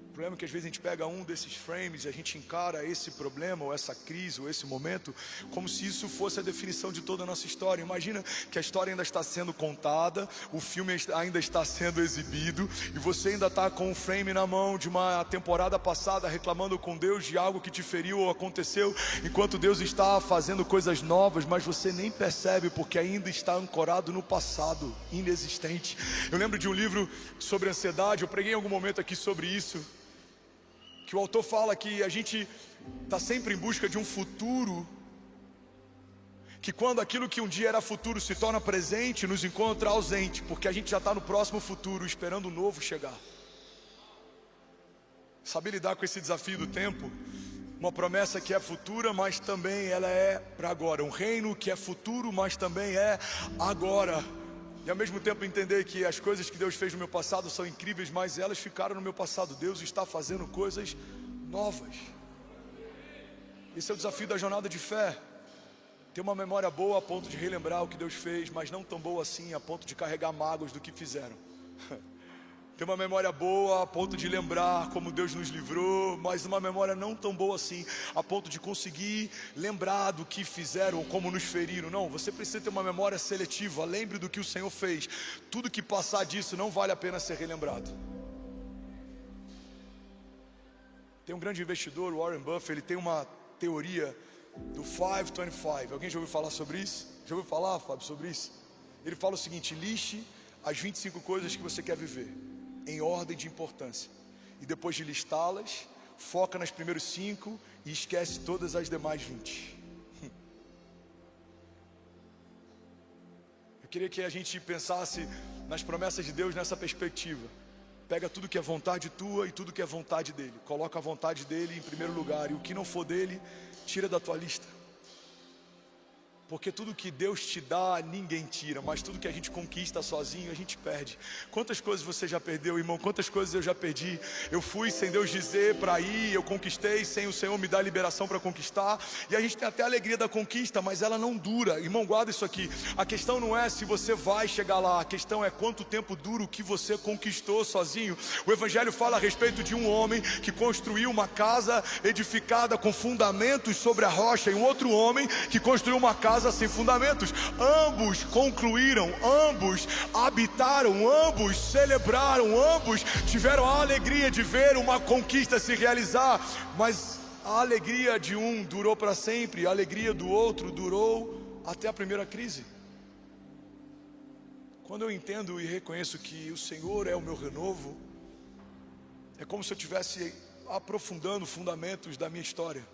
O problema é que às vezes a gente pega um desses frames e a gente encara esse problema, ou essa crise, ou esse momento, como se isso fosse a definição de toda a nossa história. Imagina que a história ainda está sendo contada, o filme ainda está sendo exibido, e você ainda está com um frame na mão de uma temporada passada, reclamando com Deus de algo que te feriu ou aconteceu, enquanto Deus está fazendo coisas novas, mas você nem percebe, porque ainda está ancorado no passado, inexistente. Eu lembro de um livro sobre ansiedade, eu preguei em algum momento aqui sobre isso, que o autor fala que a gente está sempre em busca de um futuro, que quando aquilo que um dia era futuro se torna presente, nos encontra ausente, porque a gente já está no próximo futuro, esperando o novo chegar. Saber lidar com esse desafio do tempo, uma promessa que é futura, mas também ela é para agora, um reino que é futuro, mas também é agora. E ao mesmo tempo entender que as coisas que Deus fez no meu passado são incríveis, mas elas ficaram no meu passado. Deus está fazendo coisas novas. Esse é o desafio da jornada de fé. Ter uma memória boa a ponto de relembrar o que Deus fez, mas não tão boa assim a ponto de carregar mágoas do que fizeram. Tem uma memória boa a ponto de lembrar como Deus nos livrou, mas uma memória não tão boa assim, a ponto de conseguir lembrar do que fizeram ou como nos feriram. Não, você precisa ter uma memória seletiva. Lembre do que o Senhor fez. Tudo que passar disso não vale a pena ser relembrado. Tem um grande investidor, Warren Buffett, ele tem uma teoria do 525. Alguém já ouviu falar sobre isso? Já ouviu falar, Fábio, sobre isso? Ele fala o seguinte: liste as 25 coisas que você quer viver em ordem de importância, e depois de listá-las, foca nas primeiras 5 e esquece todas as demais 20. Eu queria que a gente pensasse nas promessas de Deus nessa perspectiva. Pega tudo que é vontade tua e tudo que é vontade dele, coloca a vontade dele em primeiro lugar, e o que não for dele, tira da tua lista. Porque tudo que Deus te dá, ninguém tira, mas tudo que a gente conquista sozinho, a gente perde. Quantas coisas você já perdeu, irmão? Quantas coisas eu já perdi? Eu fui sem Deus dizer para ir, eu conquistei sem o Senhor me dar liberação para conquistar. E a gente tem até a alegria da conquista, mas ela não dura. Irmão, guarda isso aqui. A questão não é se você vai chegar lá, a questão é quanto tempo dura o que você conquistou sozinho. O Evangelho fala a respeito de um homem que construiu uma casa edificada com fundamentos sobre a rocha, e um outro homem que construiu uma casa sem fundamentos. Ambos concluíram, ambos habitaram, ambos celebraram, ambos tiveram a alegria de ver uma conquista se realizar, mas a alegria de um durou para sempre, a alegria do outro durou até a primeira crise. Quando eu entendo e reconheço que o Senhor é o meu renovo, é como se eu estivesse aprofundando fundamentos da minha história.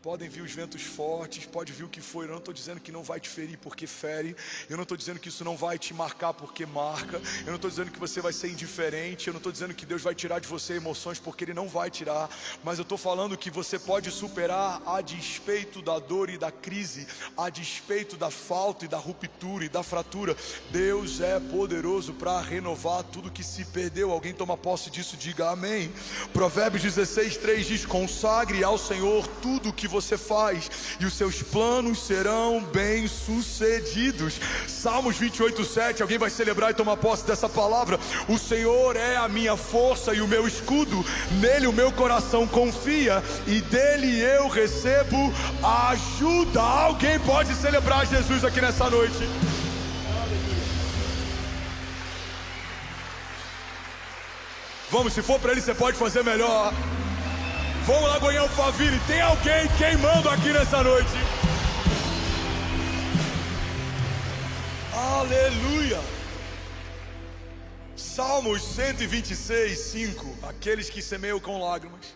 Podem vir os ventos fortes, pode vir o que for. Eu não estou dizendo que não vai te ferir porque fere. Eu não estou dizendo que isso não vai te marcar porque marca. Eu não estou dizendo que você vai ser indiferente. Eu não estou dizendo que Deus vai tirar de você emoções, porque Ele não vai tirar. Mas eu estou falando que você pode superar a despeito da dor e da crise, a despeito da falta e da ruptura e da fratura. Deus é poderoso para renovar tudo que se perdeu. Alguém toma posse disso, diga amém. Provérbios 16:3 diz: consagre ao Senhor tudo que você faz, e os seus planos serão bem-sucedidos. Salmos 28:7, alguém vai celebrar e tomar posse dessa palavra. O Senhor é a minha força e o meu escudo, nele o meu coração confia, e dele eu recebo ajuda. Alguém pode celebrar Jesus aqui nessa noite? Vamos, se for para ele, você pode fazer melhor. Vamos lá, Goiânia Alphaville, tem alguém queimando aqui nessa noite? Aleluia! Salmos 126:5. Aqueles que semeiam com lágrimas,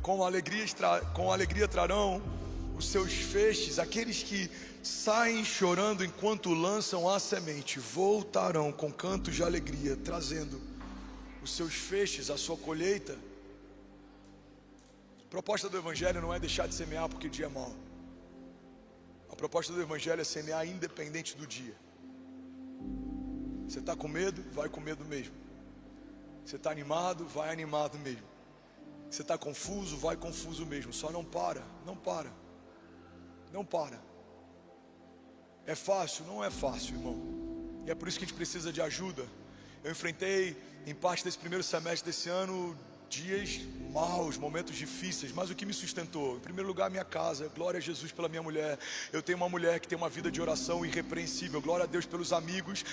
com alegria trarão os seus feixes. Aqueles que saem chorando enquanto lançam a semente, voltarão com cantos de alegria, trazendo os seus feixes, a sua colheita. A proposta do Evangelho não é deixar de semear porque o dia é mau. A proposta do Evangelho é semear independente do dia. Você está com medo? Vai com medo mesmo. Você está animado? Vai animado mesmo. Você está confuso? Vai confuso mesmo. Só não para, não para. Não para. É fácil? Não é fácil, irmão. E é por isso que a gente precisa de ajuda. Eu enfrentei, em parte desse primeiro semestre desse ano, dias maus, momentos difíceis, mas o que me sustentou? Em primeiro lugar, minha casa. Glória a Jesus pela minha mulher. Eu tenho uma mulher que tem uma vida de oração irrepreensível. Glória a Deus pelos amigos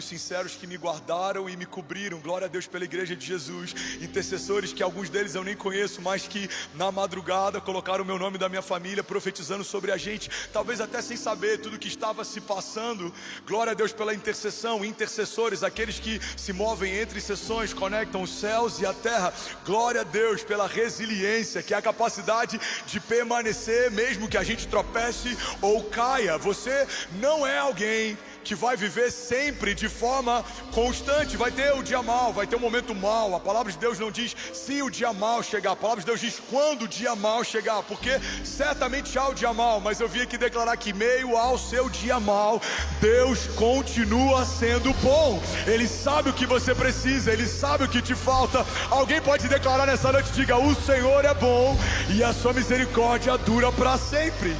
sinceros que me guardaram e me cobriram. Glória a Deus pela igreja de Jesus. Intercessores que alguns deles eu nem conheço, mas que na madrugada colocaram o meu nome da minha família, profetizando sobre a gente, talvez até sem saber tudo que estava se passando. Glória a Deus pela intercessão. Intercessores, aqueles que se movem entre sessões, conectam os céus e a terra. Glória a Deus pela resiliência, que é a capacidade de permanecer mesmo que a gente tropece ou caia. Você não é alguém que vai viver sempre de forma constante. Vai ter o dia mau, vai ter um momento mau. A palavra de Deus não diz se o dia mau chegar, a palavra de Deus diz quando o dia mau chegar, porque certamente há o dia mau, mas eu vim aqui declarar que meio ao seu dia mau, Deus continua sendo bom. Ele sabe o que você precisa, Ele sabe o que te falta. Alguém pode declarar nessa noite, diga: o Senhor é bom e a sua misericórdia dura para sempre.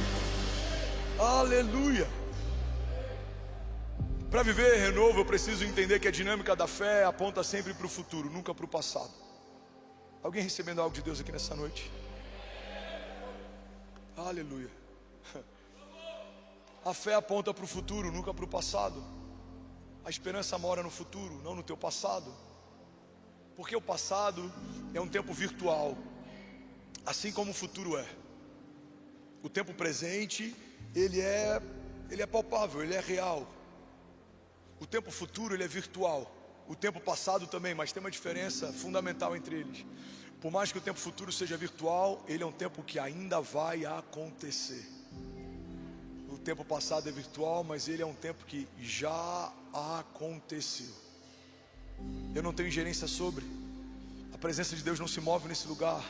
Aleluia. Para viver renovo, eu preciso entender que a dinâmica da fé aponta sempre para o futuro, nunca para o passado. Alguém recebendo algo de Deus aqui nessa noite? Aleluia. A fé aponta para o futuro, nunca para o passado. A esperança mora no futuro, não no teu passado. Porque o passado é um tempo virtual, assim como o futuro é. O tempo presente, ele é palpável, ele é real. O tempo futuro, ele é virtual. O tempo passado também, mas tem uma diferença fundamental entre eles. Por mais que o tempo futuro seja virtual, ele é um tempo que ainda vai acontecer. O tempo passado é virtual, mas ele é um tempo que já aconteceu. Eu não tenho ingerência sobre. A presença de Deus não se move nesse lugar.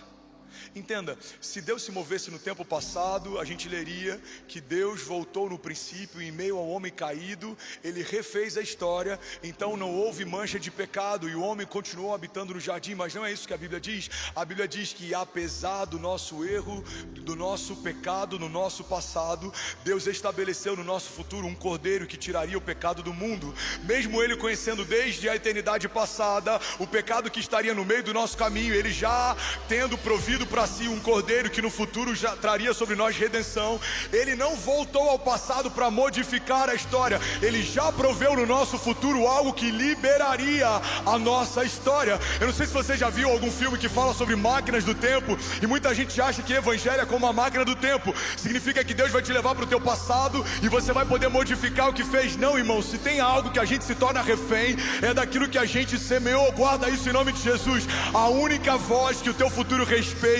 Entenda, se Deus se movesse no tempo passado, a gente leria que Deus voltou no princípio, em meio ao homem caído, Ele refez a história, então não houve mancha de pecado, e o homem continuou habitando no jardim. Mas não é isso que a Bíblia diz. A Bíblia diz que apesar do nosso erro, do nosso pecado no nosso passado, Deus estabeleceu no nosso futuro um cordeiro que tiraria o pecado do mundo. Mesmo Ele conhecendo desde a eternidade passada o pecado que estaria no meio do nosso caminho, Ele já tendo provido para si um cordeiro que no futuro já traria sobre nós redenção, Ele não voltou ao passado para modificar a história. Ele já proveu no nosso futuro algo que liberaria a nossa história. Eu não sei se você já viu algum filme que fala sobre máquinas do tempo, e muita gente acha que evangelho é como uma máquina do tempo. Significa que Deus vai te levar para o teu passado e você vai poder modificar o que fez. Não, irmão, se tem algo que a gente se torna refém, é daquilo que a gente semeou. Guarda isso em nome de Jesus. A única voz que o teu futuro respeita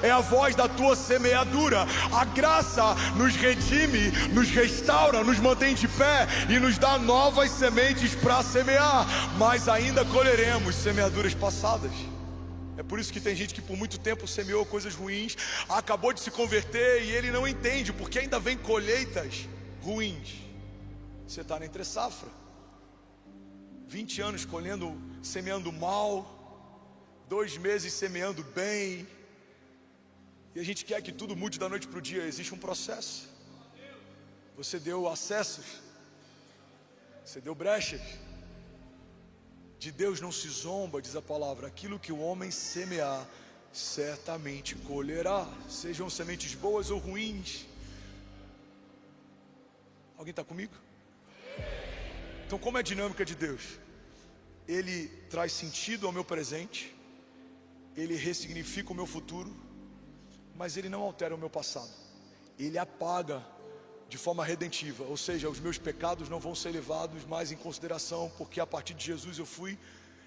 é a voz da tua semeadura. A graça nos redime, nos restaura, nos mantém de pé e nos dá novas sementes para semear, mas ainda colheremos semeaduras passadas. É por isso que tem gente que por muito tempo semeou coisas ruins, acabou de se converter e ele não entende, porque ainda vem colheitas ruins. Você está na entre safra, 20 anos colhendo, semeando mal, 2 meses semeando bem, e a gente quer que tudo mude da noite para o dia. Existe um processo. Você deu acessos, você deu brechas. De Deus não se zomba, diz a palavra. Aquilo que o homem semear, certamente colherá. Sejam sementes boas ou ruins. Alguém está comigo? Então, como é a dinâmica de Deus? Ele traz sentido ao meu presente, Ele ressignifica o meu futuro, mas Ele não altera o meu passado. Ele apaga de forma redentiva, ou seja, os meus pecados não vão ser levados mais em consideração, porque a partir de Jesus eu fui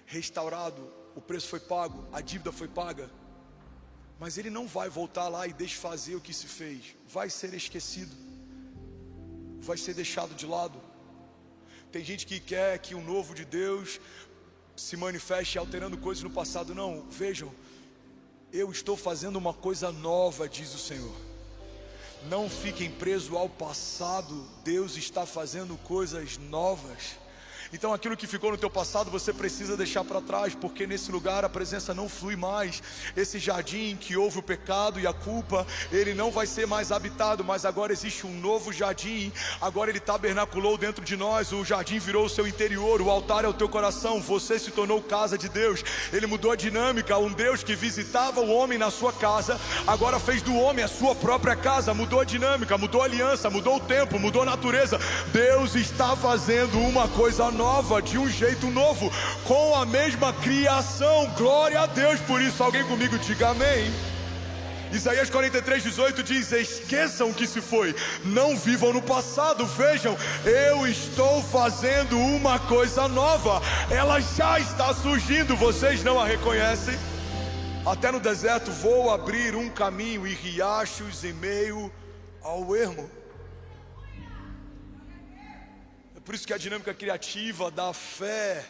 restaurado, o preço foi pago, a dívida foi paga. Mas Ele não vai voltar lá e desfazer o que se fez. Vai ser esquecido, vai ser deixado de lado. Tem gente que quer que o novo de Deus se manifeste alterando coisas no passado. Não, vejam, eu estou fazendo uma coisa nova, diz o Senhor. Não fiquem presos ao passado. Deus está fazendo coisas novas. Então aquilo que ficou no teu passado você precisa deixar para trás, porque nesse lugar a presença não flui mais. Esse jardim que houve o pecado e a culpa, ele não vai ser mais habitado, mas agora existe um novo jardim. Agora ele tabernaculou dentro de nós, o jardim virou o seu interior, o altar é o teu coração, você se tornou casa de Deus. Ele mudou a dinâmica. Um Deus que visitava o homem na sua casa, agora fez do homem a sua própria casa. Mudou a dinâmica, mudou a aliança, mudou o tempo, mudou a natureza. Deus está fazendo uma coisa nova, de um jeito novo, com a mesma criação. Glória a Deus por isso. Alguém comigo diga amém. Isaías 43:18 diz: esqueçam o que se foi, não vivam no passado, vejam, eu estou fazendo uma coisa nova, ela já está surgindo, vocês não a reconhecem? Até no deserto vou abrir um caminho e riachos em meio ao ermo. Por isso que a dinâmica criativa da fé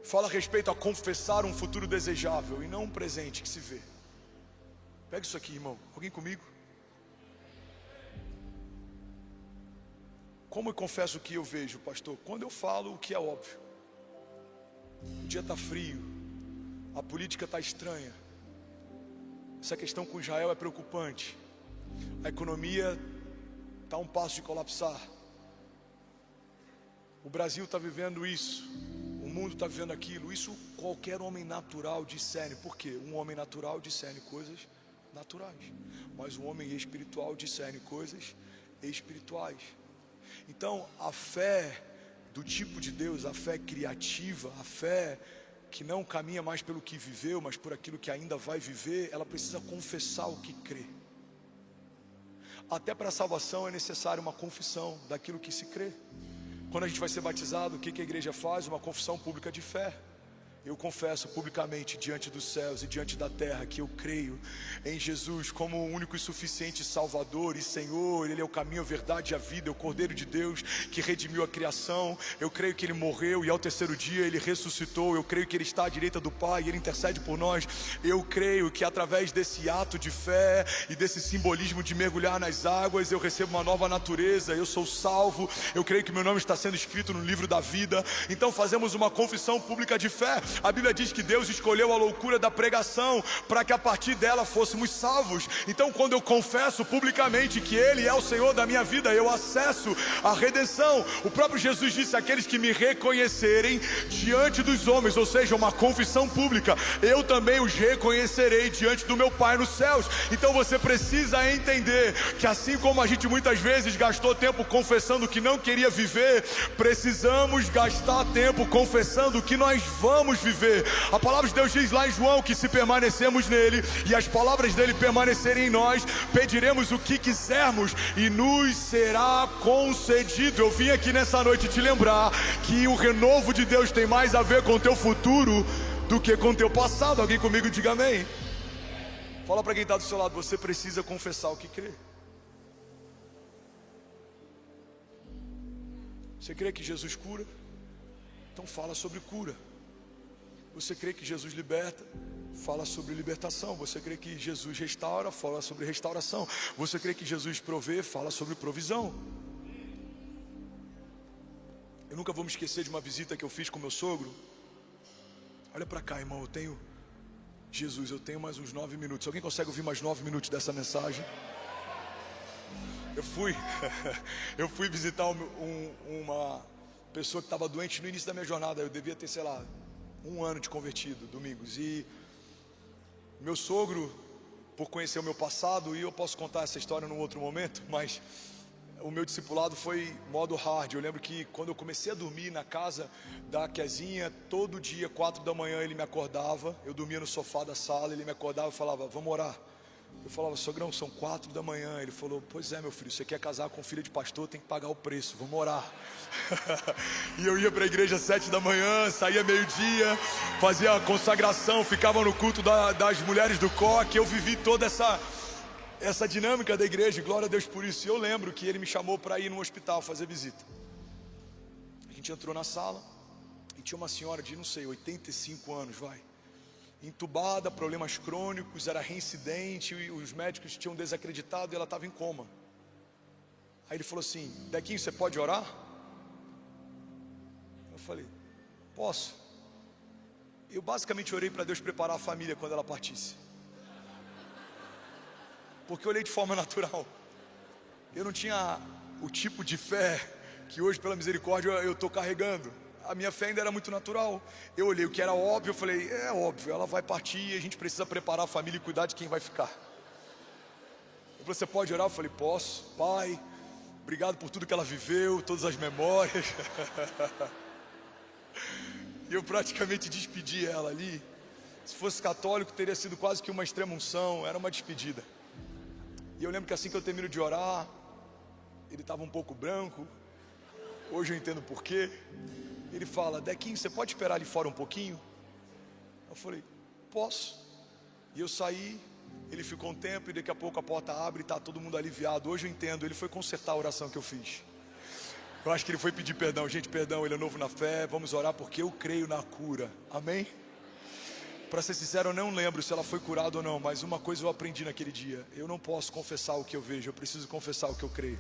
fala a respeito a confessar um futuro desejável e não um presente que se vê. Pega isso aqui, irmão. Alguém comigo? Como eu confesso o que eu vejo, pastor? Quando eu falo o que é óbvio. O dia está frio, a política está estranha, essa questão com Israel é preocupante, a economia está a um passo de colapsar. O Brasil está vivendo isso, o mundo está vivendo aquilo. Isso qualquer homem natural discerne. Por quê? Um homem natural discerne coisas naturais, mas um homem espiritual discerne coisas espirituais. Então a fé do tipo de Deus, a fé criativa, a fé que não caminha mais pelo que viveu, mas por aquilo que ainda vai viver, ela precisa confessar o que crê. Até para a salvação é necessária uma confissão daquilo que se crê. Quando a gente vai ser batizado, o que a igreja faz? Uma confissão pública de fé. Eu confesso publicamente diante dos céus e diante da terra que eu creio em Jesus como o único e suficiente Salvador e Senhor. Ele é o caminho, a verdade e a vida, é o Cordeiro de Deus que redimiu a criação. Eu creio que Ele morreu e ao terceiro dia Ele ressuscitou. Eu creio que Ele está à direita do Pai e Ele intercede por nós. Eu creio que através desse ato de fé e desse simbolismo de mergulhar nas águas, eu recebo uma nova natureza, eu sou salvo. Eu creio que meu nome está sendo escrito no livro da vida. Então fazemos uma confissão pública de fé. A Bíblia diz que Deus escolheu a loucura da pregação para que a partir dela fôssemos salvos. Então quando eu confesso publicamente que Ele é o Senhor da minha vida, eu acesso a redenção. O próprio Jesus disse: aqueles que me reconhecerem diante dos homens, ou seja, uma confissão pública, eu também os reconhecerei diante do meu Pai nos céus. Então você precisa entender que assim como a gente muitas vezes gastou tempo confessando que não queria viver, precisamos gastar tempo confessando que nós vamos viver. A palavra de Deus diz lá em João que se permanecermos nele e as palavras dele permanecerem em nós, pediremos o que quisermos e nos será concedido. Eu vim aqui nessa noite te lembrar que o renovo de Deus tem mais a ver com o teu futuro do que com o teu passado. Alguém comigo diga amém. Fala para quem está do seu lado: você precisa confessar o que crê. Você crê que Jesus cura? Então fala sobre cura. Você crê que Jesus liberta? Fala sobre libertação. Você crê que Jesus restaura? Fala sobre restauração. Você crê que Jesus provê? Fala sobre provisão. Eu nunca vou me esquecer de uma visita que eu fiz com meu sogro. Olha para cá, irmão, eu tenho mais uns 9 minutos. Alguém consegue ouvir mais 9 minutos dessa mensagem? Eu fui visitar uma pessoa que estava doente no início da minha jornada. Eu devia ter, 1 ano de convertido, Domingos. E meu sogro, por conhecer o meu passado, e eu posso contar essa história num outro momento, mas o meu discipulado foi modo hard. Eu lembro que quando eu comecei a dormir na casa da Quezinha, todo dia, 4 da manhã, ele me acordava. Eu dormia no sofá da sala, ele me acordava e falava: vamos orar. Eu falava: sogrão, são 4 da manhã. Ele falou: pois é, meu filho, você quer casar com filha de pastor, tem que pagar o preço, vamos orar. E eu ia para a igreja às 7 da manhã, saía meio-dia, fazia a consagração, ficava no culto das mulheres do coque. Eu vivi toda essa dinâmica da igreja, glória a Deus por isso. E eu lembro que ele me chamou para ir no hospital fazer visita. A gente entrou na sala e tinha uma senhora de, 85 anos, entubada, problemas crônicos, era reincidente, e os médicos tinham desacreditado e ela estava em coma. Aí ele falou assim: Dequinho, você pode orar? Eu falei: posso. Eu basicamente orei para Deus preparar a família quando ela partisse, porque eu olhei de forma natural. Eu não tinha o tipo de fé que hoje, pela misericórdia, eu estou carregando. A minha fé ainda era muito natural. Eu olhei o que era óbvio, eu falei: é óbvio, ela vai partir e a gente precisa preparar a família e cuidar de quem vai ficar. Ele falou: você pode orar? Eu falei: posso. Pai, obrigado por tudo que ela viveu, todas as memórias. E eu praticamente despedi ela ali. Se fosse católico, teria sido quase que uma extrema-unção, era uma despedida. E eu lembro que assim que eu termino de orar, ele estava um pouco branco. Hoje eu entendo por quê. Ele fala: Dequinho, você pode esperar ali fora um pouquinho? Eu falei: posso. E eu saí, ele ficou um tempo e daqui a pouco a porta abre e está todo mundo aliviado. Hoje eu entendo, ele foi consertar a oração que eu fiz. Eu acho que ele foi pedir perdão. Gente, perdão, ele é novo na fé, vamos orar porque eu creio na cura. Amém? Para ser sincero, eu não lembro se ela foi curada ou não, mas uma coisa eu aprendi naquele dia: eu não posso confessar o que eu vejo, eu preciso confessar o que eu creio,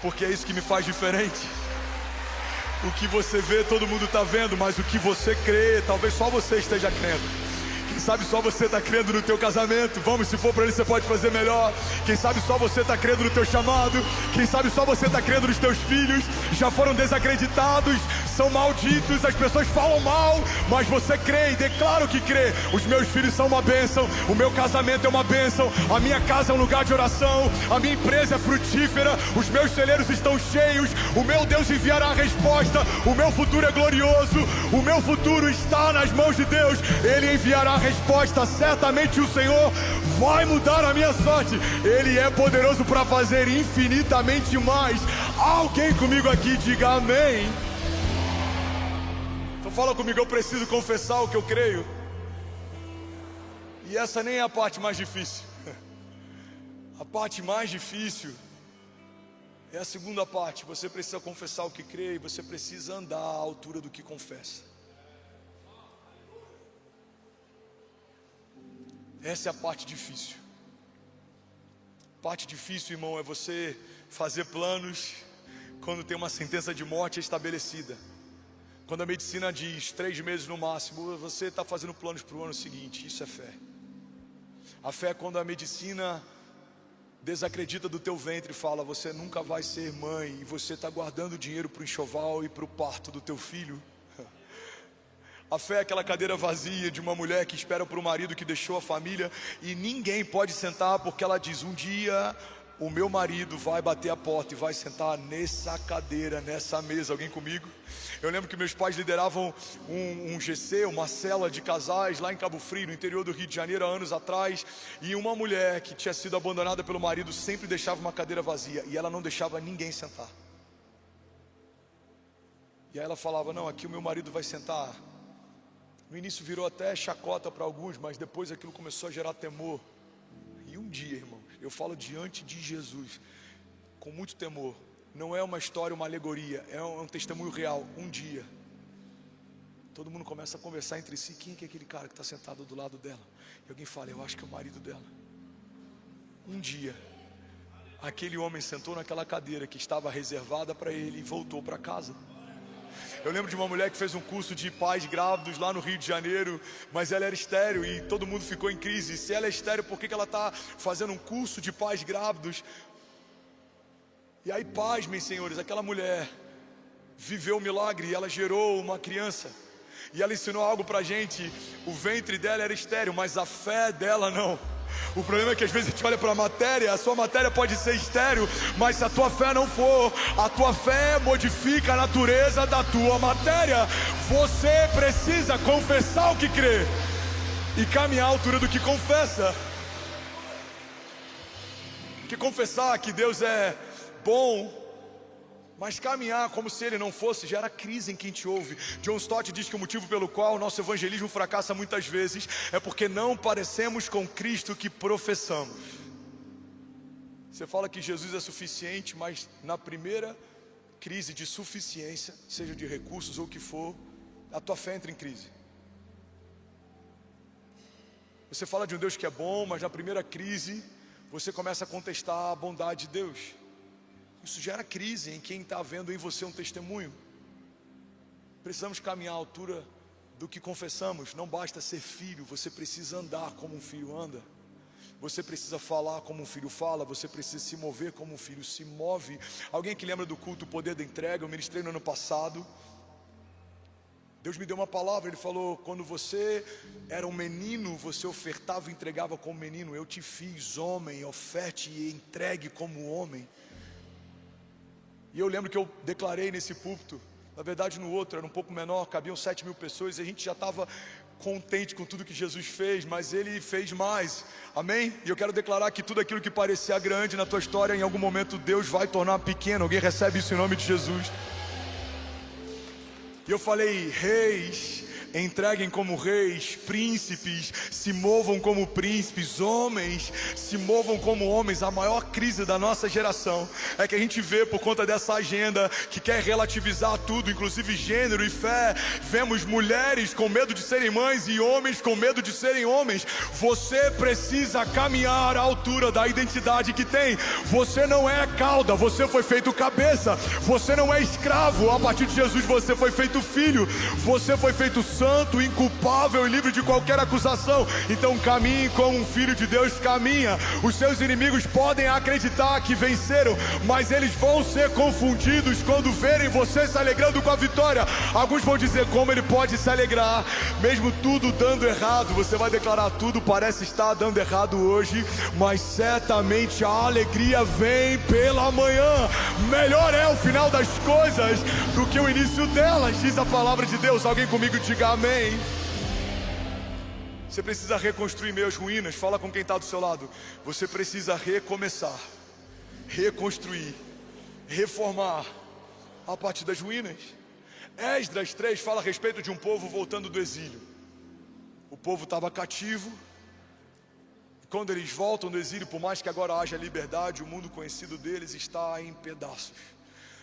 porque é isso que me faz diferente. O que você vê, todo mundo está vendo, mas o que você crê, talvez só você esteja crendo. sabe só você está crendo no teu casamento. Vamos, se for para ele você pode fazer melhor. Quem sabe só você está crendo no teu chamado. Quem sabe só você está crendo nos teus filhos. Já foram desacreditados, são malditos, as pessoas falam mal, mas você crê e declara que crê. Os meus filhos são uma bênção, o meu casamento é uma bênção, a minha casa é um lugar de oração, a minha empresa é frutífera, os meus celeiros estão cheios, o meu Deus enviará a resposta, o meu futuro é glorioso, o meu futuro está nas mãos de Deus, Ele enviará a resposta, certamente o Senhor vai mudar a minha sorte, Ele é poderoso para fazer infinitamente mais. Alguém comigo aqui diga amém. Então fala comigo, eu preciso confessar o que eu creio. E essa nem é a parte mais difícil. A parte mais difícil é a segunda parte. Você precisa confessar o que crê e você precisa andar à altura do que confessa. Essa é a parte difícil. A parte difícil, irmão, é você fazer planos quando tem uma sentença de morte estabelecida. Quando a medicina diz 3 meses no máximo, você está fazendo planos para o ano seguinte. Isso é fé. A fé é quando a medicina desacredita do teu ventre e fala, você nunca vai ser mãe, e você está guardando dinheiro para o enxoval e para o parto do teu filho. A fé é aquela cadeira vazia de uma mulher que espera por um marido que deixou a família e ninguém pode sentar porque ela diz, um dia o meu marido vai bater a porta e vai sentar nessa cadeira, nessa mesa. Alguém comigo? Eu lembro que meus pais lideravam um GC, uma cela de casais lá em Cabo Frio, no interior do Rio de Janeiro, há anos atrás. E uma mulher que tinha sido abandonada pelo marido sempre deixava uma cadeira vazia e ela não deixava ninguém sentar. E aí ela falava, não, aqui o meu marido vai sentar. No início virou até chacota para alguns, mas depois aquilo começou a gerar temor. E um dia, irmãos, eu falo diante de Jesus, com muito temor, não é uma história, uma alegoria, é um testemunho real. Um dia, todo mundo começa a conversar entre si, quem é aquele cara que está sentado do lado dela? E alguém fala, eu acho que é o marido dela. Um dia, aquele homem sentou naquela cadeira que estava reservada para ele e voltou para casa. Eu lembro de uma mulher que fez um curso de pais grávidos lá no Rio de Janeiro, mas ela era estéril e todo mundo ficou em crise. Se ela é estéril, por que ela está fazendo um curso de pais grávidos? E aí, pasmem, senhores, aquela mulher viveu um milagre e ela gerou uma criança. E ela ensinou algo pra gente, o ventre dela era estéril, mas a fé dela não. O problema é que às vezes a gente olha para a matéria, a sua matéria pode ser estéril, mas se a tua fé não for, a tua fé modifica a natureza da tua matéria. Você precisa confessar o que crê e caminhar à altura do que confessa. Que confessar que Deus é bom, mas caminhar como se Ele não fosse, gera crise em quem te ouve. John Stott diz que o motivo pelo qual o nosso evangelismo fracassa muitas vezes é porque não parecemos com Cristo que professamos. Você fala que Jesus é suficiente, mas na primeira crise de suficiência, seja de recursos ou o que for, a tua fé entra em crise. Você fala de um Deus que é bom, mas na primeira crise você começa a contestar a bondade de Deus. Isso gera crise em quem está vendo em você um testemunho. Precisamos caminhar à altura do que confessamos. Não basta ser filho, você precisa andar como um filho anda. Você precisa falar como um filho fala. Você precisa se mover como um filho se move. Alguém que lembra do culto O Poder da Entrega? Eu ministrei no ano passado. Deus me deu uma palavra, Ele falou, quando você era um menino, você ofertava e entregava como menino. Eu te fiz homem, oferte e entregue como homem. E eu lembro que eu declarei nesse púlpito, na verdade no outro era um pouco menor, cabiam 7.000 pessoas, e a gente já estava contente com tudo que Jesus fez, mas Ele fez mais, amém? E eu quero declarar que tudo aquilo que parecia grande na tua história, em algum momento Deus vai tornar pequeno. Alguém recebe isso em nome de Jesus? E eu falei, reis, entreguem como reis, príncipes, se movam como príncipes, homens, se movam como homens. A maior crise da nossa geração é que a gente vê, por conta dessa agenda que quer relativizar tudo, inclusive gênero e fé, vemos mulheres com medo de serem mães e homens com medo de serem homens. Você precisa caminhar à altura da identidade que tem. Você não é cauda, você foi feito cabeça. Você não é escravo, a partir de Jesus você foi feito filho. Você foi feito santo. santo, inculpável e livre de qualquer acusação. Então caminhe como um filho de Deus caminha. Os seus inimigos podem acreditar que venceram, mas eles vão ser confundidos quando verem você se alegrando com a vitória. Alguns vão dizer: como ele pode se alegrar, mesmo tudo dando errado? Você vai declarar: tudo parece estar dando errado hoje, mas certamente a alegria vem pela manhã. Melhor é o final das coisas do que o início delas, diz a palavra de Deus. Alguém comigo diga amém. Você precisa reconstruir meias ruínas. Fala com quem está do seu lado: você precisa recomeçar, reconstruir, reformar a partir das ruínas. Esdras 3 fala a respeito de um povo voltando do exílio. O povo estava cativo. Quando eles voltam do exílio, por mais que agora haja liberdade, o mundo conhecido deles está em pedaços.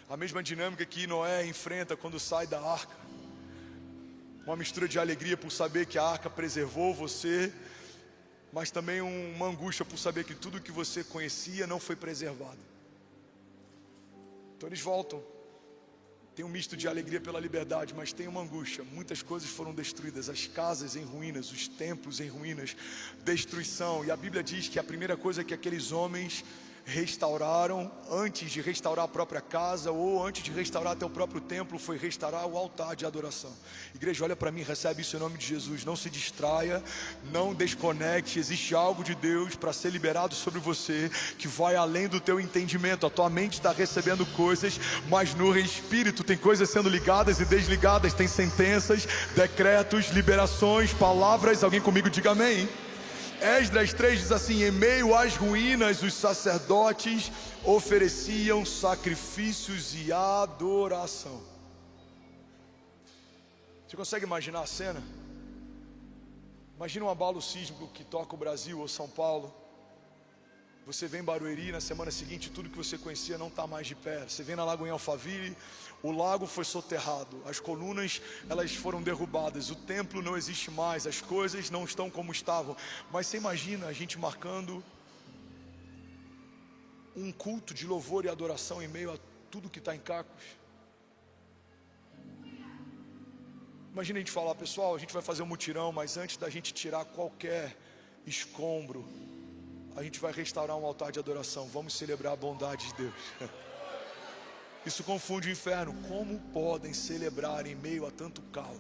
A mesma dinâmica que Noé enfrenta quando sai da arca. Uma mistura de alegria por saber que a arca preservou você, mas também uma angústia por saber que tudo que você conhecia não foi preservado. Então eles voltam. Tem um misto de alegria pela liberdade, mas tem uma angústia. Muitas coisas foram destruídas, as casas em ruínas, os templos em ruínas, destruição. E a Bíblia diz que a primeira coisa que aqueles homens restauraram, antes de restaurar a própria casa ou antes de restaurar até o próprio templo, foi restaurar o altar de adoração. Igreja, olha para mim, recebe isso em nome de Jesus. Não se distraia, não desconecte. Existe algo de Deus para ser liberado sobre você, que vai além do teu entendimento. A tua mente está recebendo coisas, mas no espírito tem coisas sendo ligadas e desligadas. Tem sentenças, decretos, liberações, palavras. Alguém comigo diga amém. Esdras 3 diz assim: em meio às ruínas os sacerdotes ofereciam sacrifícios e adoração. Você consegue imaginar a cena? Imagina um abalo sísmico que toca o Brasil ou São Paulo. Você vem em Barueri, na semana seguinte tudo que você conhecia não está mais de pé. Você vem na Lagoinha Alphaville, o lago foi soterrado, as colunas elas foram derrubadas, o templo não existe mais, as coisas não estão como estavam. Mas você imagina a gente marcando um culto de louvor e adoração em meio a tudo que está em cacos? Imagina a gente falar: pessoal, a gente vai fazer um mutirão, mas antes da gente tirar qualquer escombro, a gente vai restaurar um altar de adoração. Vamos celebrar a bondade de Deus. Isso confunde o inferno. Como podem celebrar em meio a tanto caos?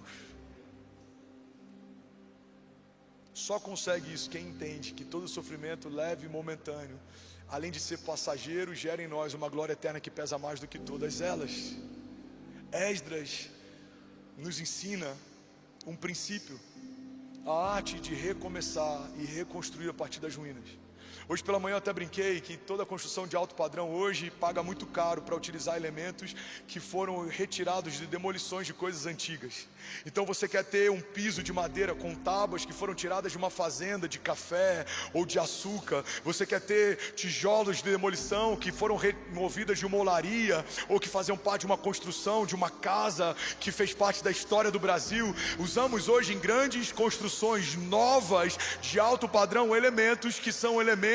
Só consegue isso quem entende que todo sofrimento leve e momentâneo, além de ser passageiro, gera em nós uma glória eterna que pesa mais do que todas elas. Esdras nos ensina um princípio: a arte de recomeçar e reconstruir a partir das ruínas. Hoje pela manhã eu até brinquei que toda construção de alto padrão hoje paga muito caro para utilizar elementos que foram retirados de demolições de coisas antigas. Então você quer ter um piso de madeira com tábuas que foram tiradas de uma fazenda de café ou de açúcar. Você quer ter tijolos de demolição que foram removidas de uma olaria ou que faziam parte de uma construção, de uma casa que fez parte da história do Brasil. Usamos hoje em grandes construções novas de alto padrão elementos que são elementos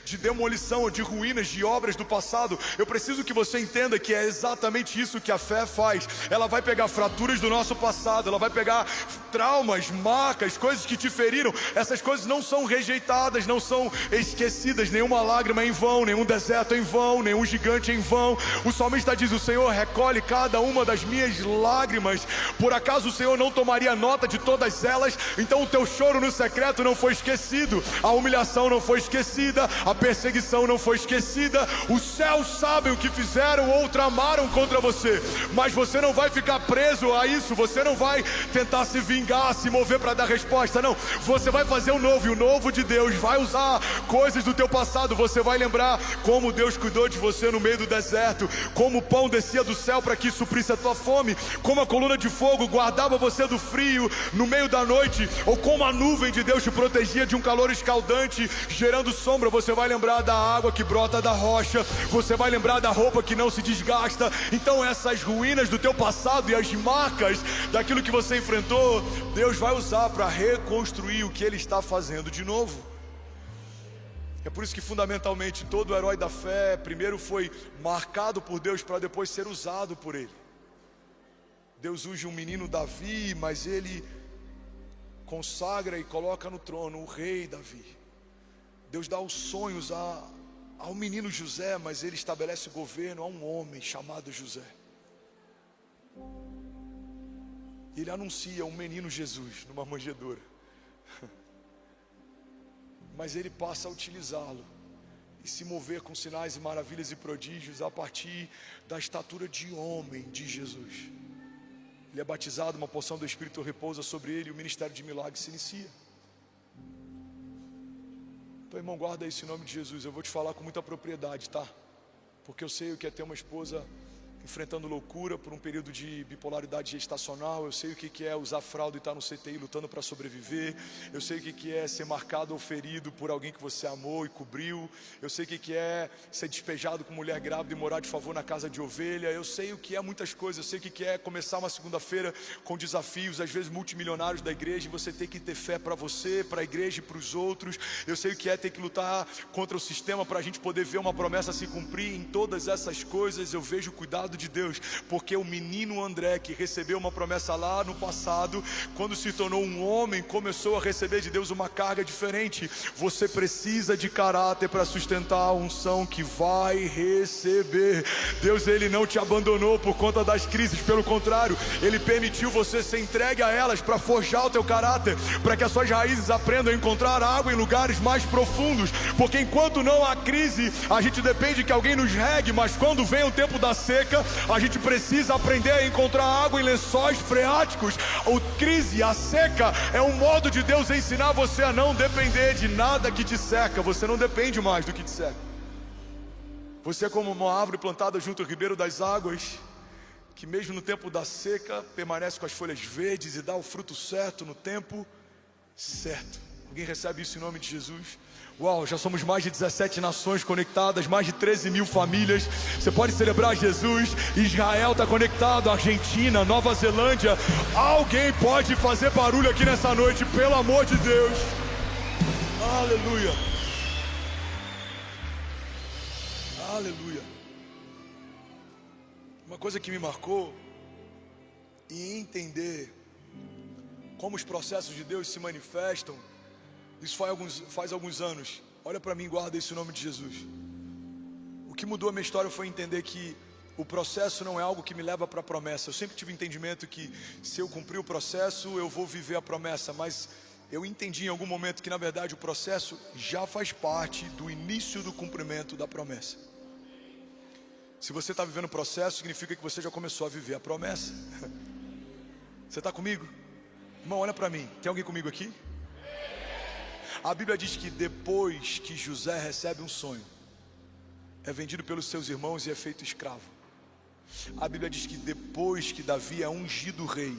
de demolição, de ruínas, de obras do passado. Eu preciso que você entenda que é exatamente isso que a fé faz. Ela vai pegar fraturas do nosso passado, ela vai pegar traumas, marcas, coisas que te feriram. Essas coisas não são rejeitadas, não são esquecidas. Nenhuma lágrima é em vão, nenhum deserto é em vão, nenhum gigante é em vão. O salmista diz: o Senhor recolhe cada uma das minhas lágrimas. Por acaso o Senhor não tomaria nota de todas elas? Então o teu choro no secreto não foi esquecido, a humilhação não foi esquecida, a perseguição não foi esquecida. Os céus sabem o que fizeram ou tramaram contra você, mas você não vai ficar preso a isso. Você não vai tentar se vingar, se mover para dar resposta, não. Você vai fazer o novo, e o novo de Deus vai usar coisas do teu passado. Você vai lembrar como Deus cuidou de você no meio do deserto, como o pão descia do céu para que suprisse a tua fome, como a coluna de fogo guardava você do frio no meio da noite, ou como a nuvem de Deus te protegia de um calor escaldante, gerando sombra. Você vai lembrar da água que brota da rocha, você vai lembrar da roupa que não se desgasta. Então essas ruínas do teu passado e as marcas daquilo que você enfrentou, Deus vai usar para reconstruir o que Ele está fazendo de novo. É por isso que fundamentalmente todo herói da fé primeiro foi marcado por Deus para depois ser usado por Ele. Deus usa um menino Davi, mas Ele consagra e coloca no trono o rei Davi. Deus dá os sonhos ao menino José, mas ele estabelece o governo a um homem chamado José. Ele anuncia um menino Jesus numa manjedoura, mas ele passa a utilizá-lo e se mover com sinais e maravilhas e prodígios a partir da estatura de homem de Jesus. Ele é batizado, uma porção do Espírito repousa sobre ele e o ministério de milagres se inicia. Então, irmão, guarda isso em nome de Jesus. Eu vou te falar com muita propriedade, tá? Porque eu sei o que é ter uma esposa enfrentando loucura por um período de bipolaridade gestacional. Eu sei o que é usar fralda e estar no CTI lutando para sobreviver. Eu sei o que é ser marcado ou ferido por alguém que você amou e cobriu. Eu sei o que é ser despejado com mulher grávida e morar de favor na casa de ovelha. Eu sei o que é muitas coisas. Eu sei o que é começar uma segunda-feira com desafios, às vezes multimilionários da igreja, e você tem que ter fé para você, para a igreja e para os outros. Eu sei o que é ter que lutar contra o sistema para a gente poder ver uma promessa se cumprir. Em todas essas coisas eu vejo o cuidado de Deus, porque o menino André, que recebeu uma promessa lá no passado, quando se tornou um homem, começou a receber de Deus uma carga diferente. Você precisa de caráter para sustentar a unção que vai receber. Deus, ele não te abandonou por conta das crises, pelo contrário, ele permitiu você ser entregue a elas para forjar o teu caráter, para que as suas raízes aprendam a encontrar água em lugares mais profundos. Porque enquanto não há crise, a gente depende que alguém nos regue, mas quando vem o tempo da seca, a gente precisa aprender a encontrar água em lençóis freáticos. A crise, a seca, é um modo de Deus ensinar você a não depender de nada que te seca. Você não depende mais do que te seca. Você é como uma árvore plantada junto ao ribeiro das águas, que mesmo no tempo da seca permanece com as folhas verdes e dá o fruto certo no tempo certo. Alguém recebe isso em nome de Jesus? Uau, já somos mais de 17 nações conectadas, mais de 13 mil famílias. Você pode celebrar Jesus. Israel está conectado, Argentina, Nova Zelândia. Alguém pode fazer barulho aqui nessa noite, pelo amor de Deus. Aleluia. Aleluia. Uma coisa que me marcou e entender como os processos de Deus se manifestam, isso faz alguns anos. Olha para mim, guarda isso em nome de Jesus. O que mudou a minha história foi entender que o processo não é algo que me leva para a promessa. Eu sempre tive entendimento que se eu cumprir o processo, eu vou viver a promessa. Mas eu entendi em algum momento que na verdade o processo já faz parte do início do cumprimento da promessa. Se você está vivendo o processo, significa que você já começou a viver a promessa. Você está comigo? Irmão, olha para mim. Tem alguém comigo aqui? A Bíblia diz que depois que José recebe um sonho, é vendido pelos seus irmãos e é feito escravo. A Bíblia diz que depois que Davi é ungido rei,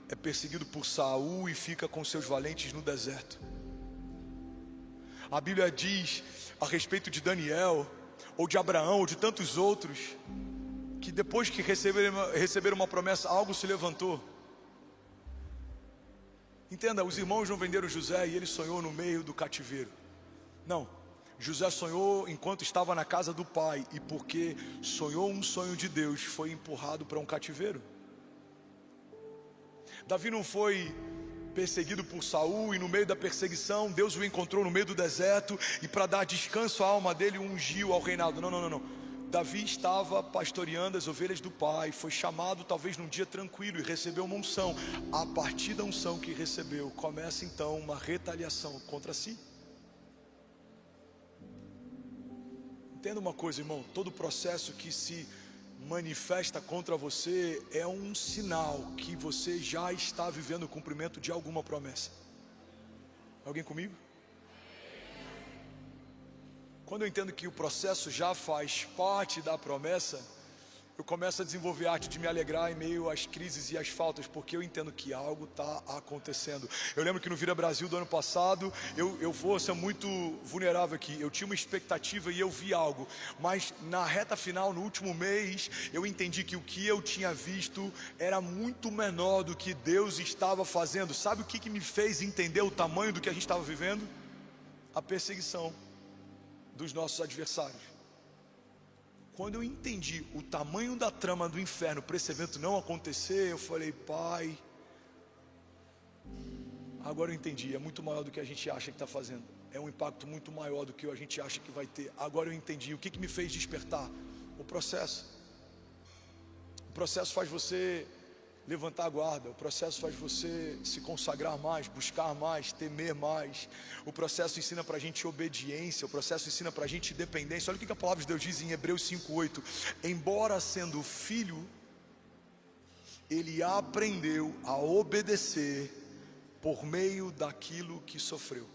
é perseguido por Saul e fica com seus valentes no deserto. A Bíblia diz a respeito de Daniel, ou de Abraão, ou de tantos outros, que depois que receberam uma promessa, algo se levantou. Entenda, os irmãos não venderam José e ele sonhou no meio do cativeiro. Não, José sonhou enquanto estava na casa do pai, e porque sonhou um sonho de Deus, foi empurrado para um cativeiro. Davi não foi perseguido por Saul, e no meio da perseguição Deus o encontrou no meio do deserto, e para dar descanso à alma dele o ungiu ao reinado. Não. Davi estava pastoreando as ovelhas do pai, foi chamado talvez num dia tranquilo e recebeu uma unção. A partir da unção que recebeu, começa então uma retaliação contra si. Entenda uma coisa, irmão, todo processo que se manifesta contra você é um sinal que você já está vivendo o cumprimento de alguma promessa. Alguém comigo? Quando eu entendo que o processo já faz parte da promessa, eu começo a desenvolver a arte de me alegrar em meio às crises e às faltas, porque eu entendo que algo está acontecendo. Eu lembro que no Vira Brasil do ano passado, eu vou ser muito vulnerável aqui, eu tinha uma expectativa e eu vi algo, mas na reta final, no último mês, eu entendi que o que eu tinha visto era muito menor do que Deus estava fazendo. Sabe o que me fez entender o tamanho do que a gente estava vivendo? A perseguição dos nossos adversários. Quando eu entendi o tamanho da trama do inferno para esse evento não acontecer, eu falei: Pai, Agora eu entendi, é muito maior do que a gente acha que está fazendo. É um impacto muito maior do que a gente acha que vai ter. Agora eu entendi. O que me fez despertar? O processo. O processo faz você levantar a guarda. O processo faz você se consagrar mais, buscar mais, temer mais. O processo ensina para a gente obediência. O processo ensina para a gente dependência. Olha o que a palavra de Deus diz em Hebreus 5:8. Embora sendo filho, ele aprendeu a obedecer por meio daquilo que sofreu.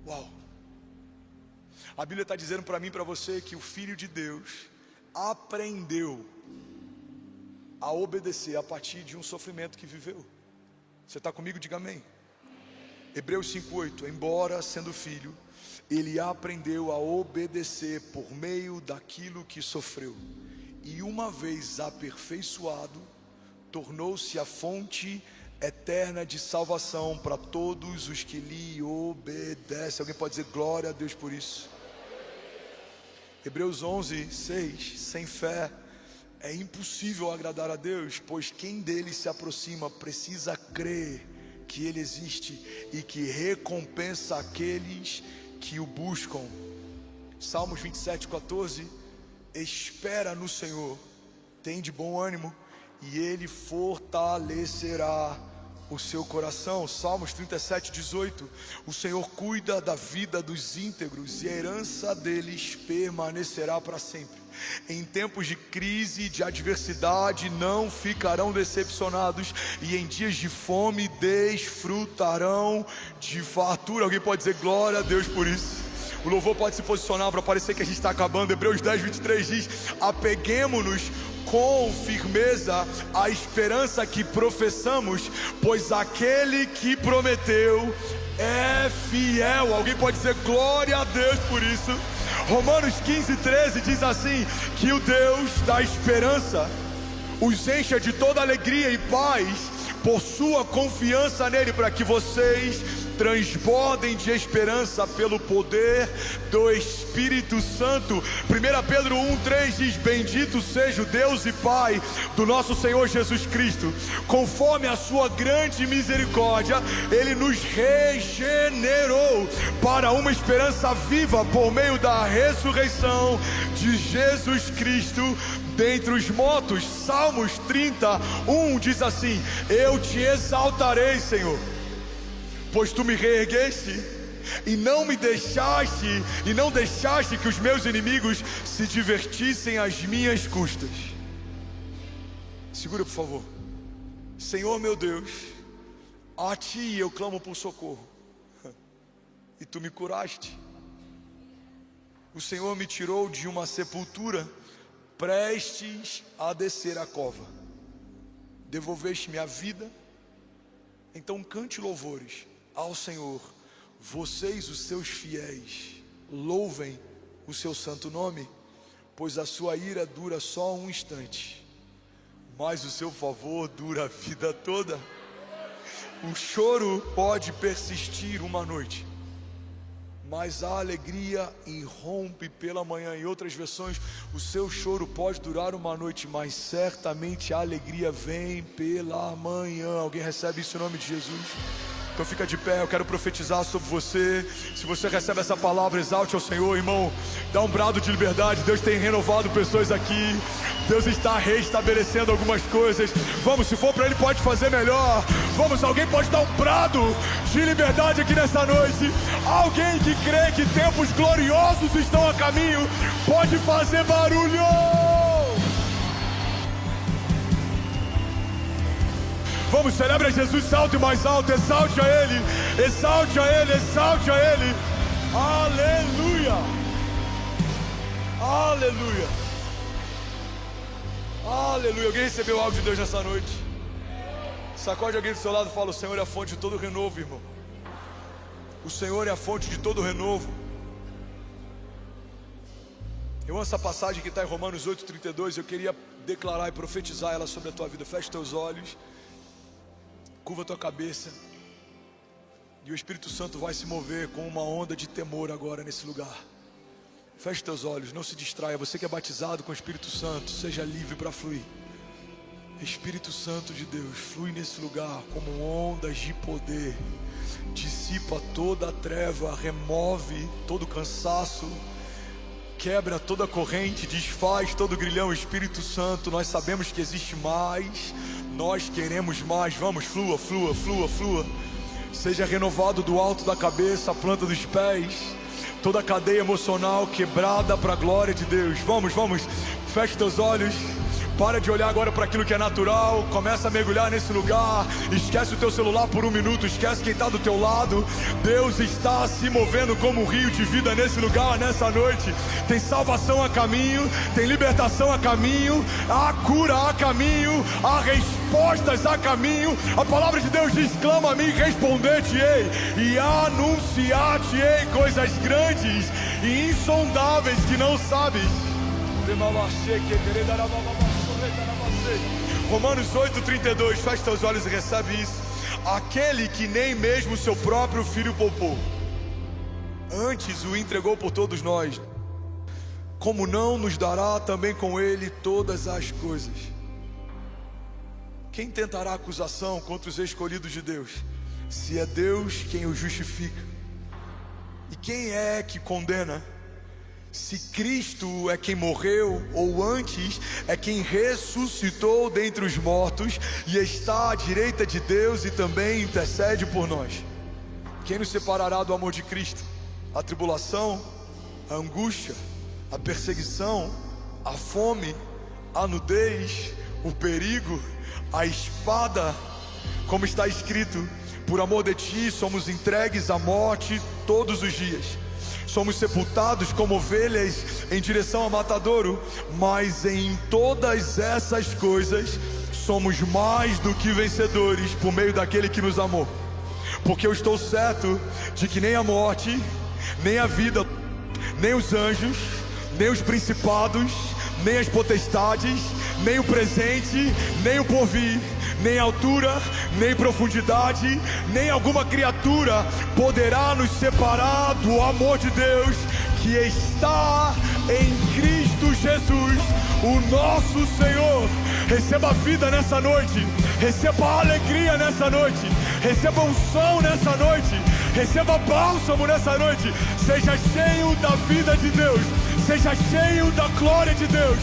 Uau! A Bíblia está dizendo para mim e para você que o Filho de Deus aprendeu a obedecer a partir de um sofrimento que viveu. Você está comigo? Diga amém. Hebreus 5:8. Embora sendo filho, ele aprendeu a obedecer por meio daquilo que sofreu. E uma vez aperfeiçoado, tornou-se a fonte eterna de salvação para todos os que lhe obedecem. Alguém pode dizer glória a Deus por isso? Hebreus 11:6. Sem fé é impossível agradar a Deus, pois quem dele se aproxima precisa crer que ele existe e que recompensa aqueles que o buscam. Salmos 27:14. Espera no Senhor, tem de bom ânimo, e ele fortalecerá o seu coração. Salmos 37:18. O Senhor cuida da vida dos íntegros, e a herança deles permanecerá para sempre. Em tempos de crise e de adversidade não ficarão decepcionados, e em dias de fome desfrutarão de fartura. Alguém pode dizer glória a Deus por isso? O louvor pode se posicionar para parecer que a gente está acabando. Hebreus 10:23 diz: apeguemo-nos com firmeza à esperança que professamos, pois aquele que prometeu é fiel. Alguém pode dizer glória a Deus por isso? Romanos 15:13 diz assim: que o Deus da esperança os encha de toda alegria e paz por sua confiança nele, para que vocês transbordem de esperança pelo poder do Espírito Santo. 1 Pedro 1:3 diz: bendito seja o Deus e Pai do nosso Senhor Jesus Cristo, conforme a sua grande misericórdia, ele nos regenerou para uma esperança viva por meio da ressurreição de Jesus Cristo dentre os mortos. Salmos 30:1 diz assim: eu te exaltarei, Senhor, pois tu me reergueste e não deixaste que os meus inimigos se divertissem às minhas custas. Segura, por favor. Senhor meu Deus, a ti eu clamo por socorro, e tu me curaste. O Senhor me tirou de uma sepultura, prestes a descer a cova. Devolveste-me a vida, então cante louvores ao Senhor. Vocês, os seus fiéis, louvem o seu santo nome, pois a sua ira dura só um instante, mas o seu favor dura a vida toda. O choro pode persistir uma noite, mas a alegria irrompe pela manhã. Em outras versões, o seu choro pode durar uma noite, mas certamente a alegria vem pela manhã. Alguém recebe isso em nome de Jesus? Então fica de pé, eu quero profetizar sobre você. Se você recebe essa palavra, exalte ao Senhor, irmão. Dá um brado de liberdade. Deus tem renovado pessoas aqui. Deus está restabelecendo algumas coisas. Vamos, se for para Ele, pode fazer melhor. Vamos, alguém pode dar um brado de liberdade aqui nessa noite. Alguém que crê que tempos gloriosos estão a caminho, pode fazer barulho. Vamos, celebre a Jesus, salte mais alto, exalte a Ele, exalte a Ele, exalte a Ele. Aleluia, aleluia, aleluia. Alguém recebeu algo de Deus nessa noite? Sacode alguém do seu lado e fala: o Senhor é a fonte de todo renovo, irmão. O Senhor é a fonte de todo renovo. Eu amo essa passagem que está em Romanos 8:32. Eu queria declarar e profetizar ela sobre a tua vida. Feche teus olhos, curva a tua cabeça, e o Espírito Santo vai se mover com uma onda de temor agora nesse lugar. Feche teus olhos, não se distraia. Você que é batizado com o Espírito Santo, seja livre para fluir. Espírito Santo de Deus, flui nesse lugar como ondas de poder. Dissipa toda a treva, remove todo o cansaço, quebra toda a corrente, desfaz todo o grilhão. Espírito Santo, nós sabemos que existe mais, nós queremos mais. Vamos, flua, flua, flua, flua. Seja renovado do alto da cabeça à planta dos pés, toda a cadeia emocional quebrada para a glória de Deus. Vamos, vamos, feche teus olhos. Para de olhar agora para aquilo que é natural. Começa a mergulhar nesse lugar. Esquece o teu celular por um minuto. Esquece quem está do teu lado. Deus está se movendo como um rio de vida nesse lugar, nessa noite. Tem salvação a caminho, tem libertação a caminho, há cura a caminho, há respostas a caminho. A palavra de Deus diz: clama a mim, responder-te-ei e anunciar-te-ei coisas grandes e insondáveis que não sabes. Romanos 8:32, fecha teus olhos e recebe isso. Aquele que nem mesmo seu próprio filho poupou, antes o entregou por todos nós, como não nos dará também com ele todas as coisas? Quem tentará acusação contra os escolhidos de Deus, se é Deus quem os justifica? E quem é que condena? Se Cristo é quem morreu, ou antes é quem ressuscitou dentre os mortos e está à direita de Deus e também intercede por nós. Quem nos separará do amor de Cristo? A tribulação, a angústia, a perseguição, a fome, a nudez, o perigo, a espada. Como está escrito: por amor de ti somos entregues à morte todos os dias. Somos sepultados como ovelhas em direção ao matadouro, mas em todas essas coisas somos mais do que vencedores por meio daquele que nos amou. Porque eu estou certo de que nem a morte, nem a vida, nem os anjos, nem os principados, nem as potestades, nem o presente, nem o porvir, nem altura, nem profundidade, nem alguma criatura poderá nos separar do amor de Deus que está em Cristo Jesus, o nosso Senhor. Receba vida nessa noite, receba alegria nessa noite, receba unção nessa noite, receba bálsamo nessa noite. Seja cheio da vida de Deus, seja cheio da glória de Deus.